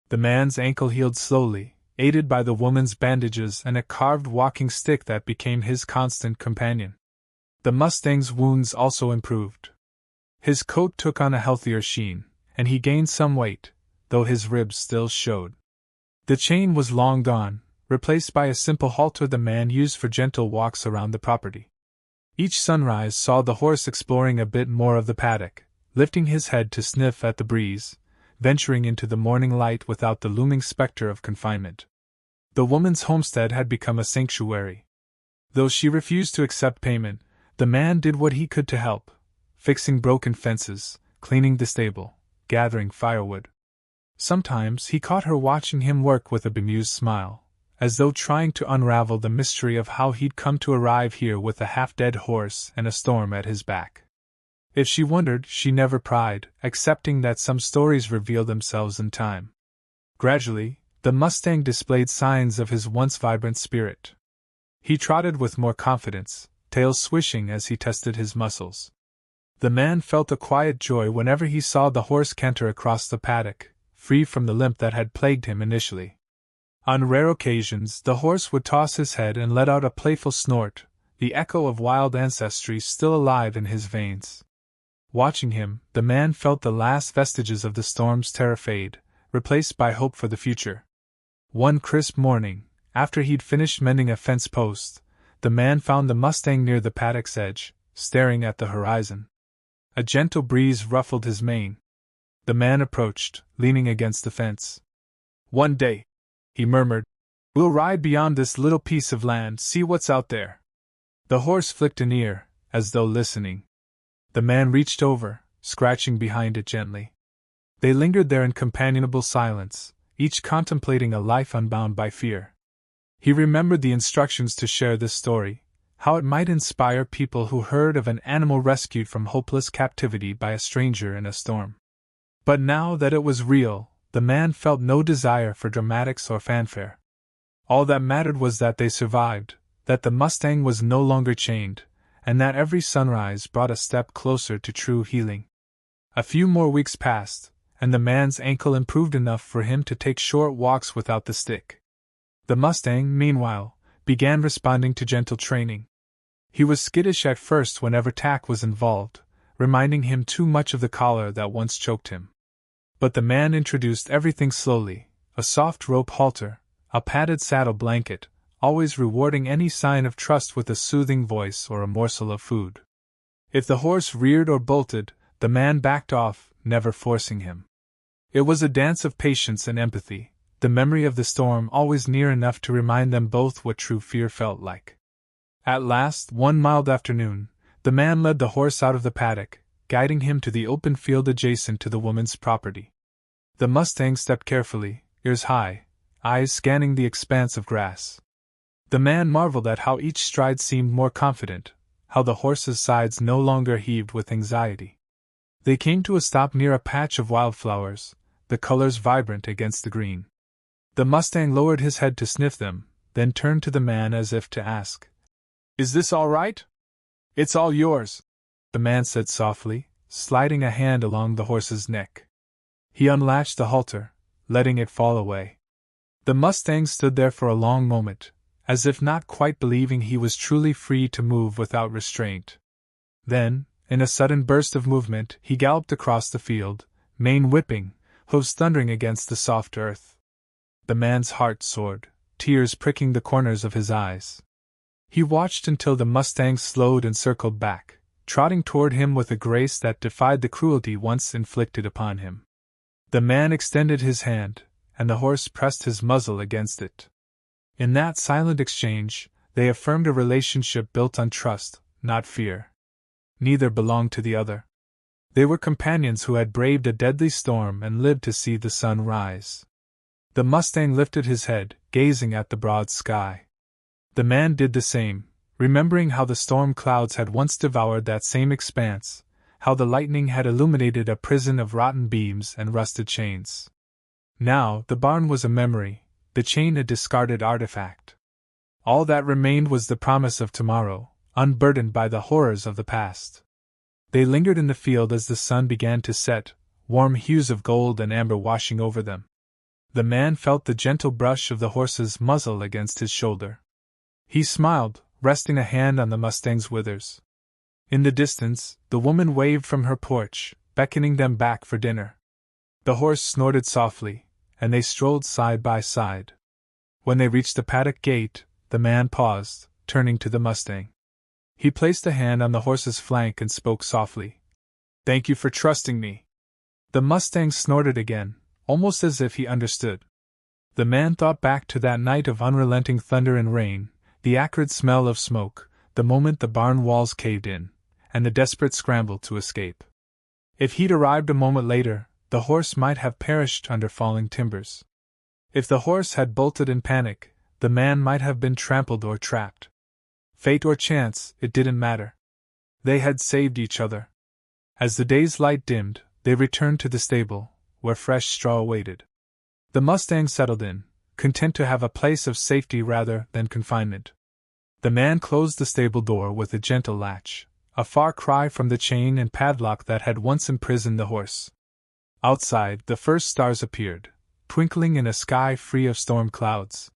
The man's ankle healed slowly, aided by the woman's bandages and a carved walking stick that became his constant companion. The Mustang's wounds also improved. His coat took on a healthier sheen, and he gained some weight, though his ribs still showed. The chain was long gone, replaced by a simple halter the man used for gentle walks around the property. Each sunrise saw the horse exploring a bit more of the paddock, lifting his head to sniff at the breeze, venturing into the morning light without the looming specter of confinement. The woman's homestead had become a sanctuary. Though she refused to accept payment, the man did what he could to help, fixing broken fences, cleaning the stable, gathering firewood. Sometimes he caught her watching him work with a bemused smile, as though trying to unravel the mystery of how he'd come to arrive here with a half-dead horse and a storm at his back. If she wondered, she never pried, accepting that some stories reveal themselves in time. Gradually, the Mustang displayed signs of his once vibrant spirit. He trotted with more confidence, tail swishing as he tested his muscles. The man felt a quiet joy whenever he saw the horse canter across the paddock, free from the limp that had plagued him initially. On rare occasions, the horse would toss his head and let out a playful snort, the echo of wild ancestry still alive in his veins. Watching him, the man felt the last vestiges of the storm's terror fade, replaced by hope for the future. One crisp morning, after he'd finished mending a fence post, the man found the Mustang near the paddock's edge, staring at the horizon. A gentle breeze ruffled his mane. The man approached, leaning against the fence. "One day," he murmured, "we'll ride beyond this little piece of land, see what's out there." The horse flicked an ear, as though listening. The man reached over, scratching behind it gently. They lingered there in companionable silence, each contemplating a life unbound by fear. He remembered the instructions to share this story, how it might inspire people who heard of an animal rescued from hopeless captivity by a stranger in a storm. But now that it was real, the man felt no desire for dramatics or fanfare. All that mattered was that they survived, that the Mustang was no longer chained, and that every sunrise brought a step closer to true healing. A few more weeks passed, and the man's ankle improved enough for him to take short walks without the stick. The Mustang, meanwhile, began responding to gentle training. He was skittish at first whenever tack was involved, reminding him too much of the collar that once choked him. But the man introduced everything slowly, a soft rope halter, a padded saddle blanket, always rewarding any sign of trust with a soothing voice or a morsel of food. If the horse reared or bolted, the man backed off, never forcing him. It was a dance of patience and empathy, the memory of the storm always near enough to remind them both what true fear felt like. At last, one mild afternoon, the man led the horse out of the paddock, guiding him to the open field adjacent to the woman's property. The Mustang stepped carefully, ears high, eyes scanning the expanse of grass. The man marveled at how each stride seemed more confident, how the horse's sides no longer heaved with anxiety. They came to a stop near a patch of wildflowers, the colors vibrant against the green. The Mustang lowered his head to sniff them, then turned to the man as if to ask, "Is this all right?" "It's all yours," the man said softly, sliding a hand along the horse's neck. He unlatched the halter, letting it fall away. The Mustang stood there for a long moment, as if not quite believing he was truly free to move without restraint. Then, in a sudden burst of movement, he galloped across the field, mane whipping, hoofs thundering against the soft earth. The man's heart soared, tears pricking the corners of his eyes. He watched until the Mustang slowed and circled back, trotting toward him with a grace that defied the cruelty once inflicted upon him. The man extended his hand, and the horse pressed his muzzle against it. In that silent exchange, they affirmed a relationship built on trust, not fear. Neither belonged to the other. They were companions who had braved a deadly storm and lived to see the sun rise. The Mustang lifted his head, gazing at the broad sky. The man did the same, remembering how the storm clouds had once devoured that same expanse, how the lightning had illuminated a prison of rotten beams and rusted chains. Now, the barn was a memory, the chain a discarded artifact. All that remained was the promise of tomorrow, unburdened by the horrors of the past. They lingered in the field as the sun began to set, warm hues of gold and amber washing over them. The man felt the gentle brush of the horse's muzzle against his shoulder. He smiled, resting a hand on the Mustang's withers. In the distance, the woman waved from her porch, beckoning them back for dinner. The horse snorted softly, and they strolled side by side. When they reached the paddock gate, the man paused, turning to the Mustang. He placed a hand on the horse's flank and spoke softly. "Thank you for trusting me." The Mustang snorted again, almost as if he understood. The man thought back to that night of unrelenting thunder and rain, the acrid smell of smoke, the moment the barn walls caved in, and the desperate scramble to escape. If he'd arrived a moment later, the horse might have perished under falling timbers. If the horse had bolted in panic, the man might have been trampled or trapped. Fate or chance, it didn't matter. They had saved each other. As the day's light dimmed, they returned to the stable, where fresh straw awaited. The Mustang settled in, content to have a place of safety rather than confinement. The man closed the stable door with a gentle latch, a far cry from the chain and padlock that had once imprisoned the horse. Outside, the first stars appeared, twinkling in a sky free of storm clouds.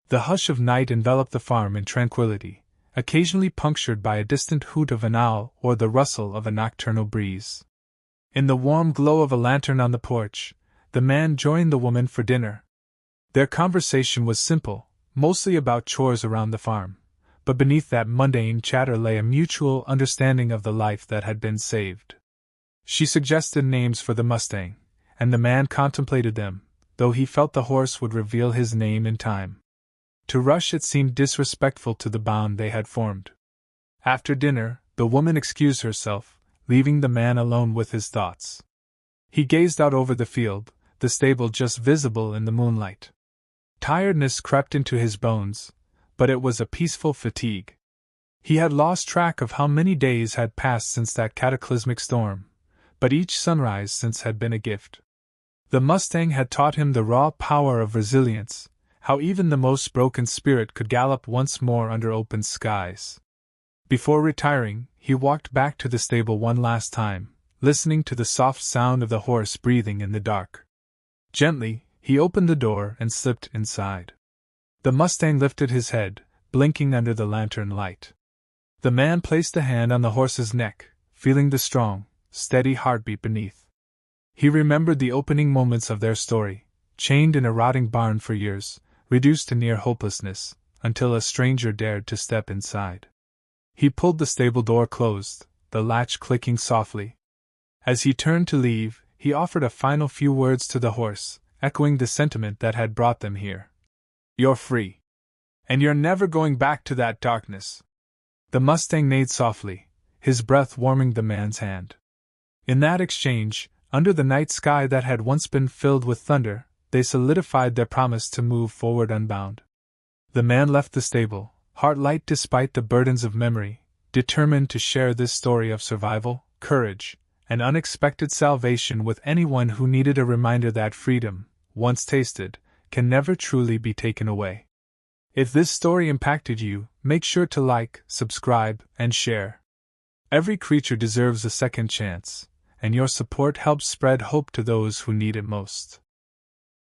The hush of night enveloped the farm in tranquility, occasionally punctured by a distant hoot of an owl or the rustle of a nocturnal breeze. In the warm glow of a lantern on the porch, the man joined the woman for dinner. Their conversation was simple, mostly about chores around the farm, but beneath that mundane chatter lay a mutual understanding of the life that had been saved. She suggested names for the Mustang, and the man contemplated them, though he felt the horse would reveal his name in time. To rush it seemed disrespectful to the bond they had formed. After dinner, the woman excused herself, leaving the man alone with his thoughts. He gazed out over the field, the stable just visible in the moonlight. Tiredness crept into his bones, but it was a peaceful fatigue. He had lost track of how many days had passed since that cataclysmic storm, but each sunrise since had been a gift. The Mustang had taught him the raw power of resilience, how even the most broken spirit could gallop once more under open skies. Before retiring, he walked back to the stable one last time, listening to the soft sound of the horse breathing in the dark. Gently, he opened the door and slipped inside. The Mustang lifted his head, blinking under the lantern light. The man placed a hand on the horse's neck, feeling the strong, steady heartbeat beneath. He remembered the opening moments of their story, chained in a rotting barn for years, reduced to near hopelessness, until a stranger dared to step inside. He pulled the stable door closed, the latch clicking softly. As he turned to leave, he offered a final few words to the horse, echoing the sentiment that had brought them here. "You're free. And you're never going back to that darkness." The Mustang neighed softly, his breath warming the man's hand. In that exchange, under the night sky that had once been filled with thunder, they solidified their promise to move forward unbound. The man left the stable, heart light despite the burdens of memory, determined to share this story of survival, courage, and unexpected salvation with anyone who needed a reminder that freedom, once tasted, can never truly be taken away. If this story impacted you, make sure to like, subscribe, and share. Every creature deserves a second chance, and your support helps spread hope to those who need it most.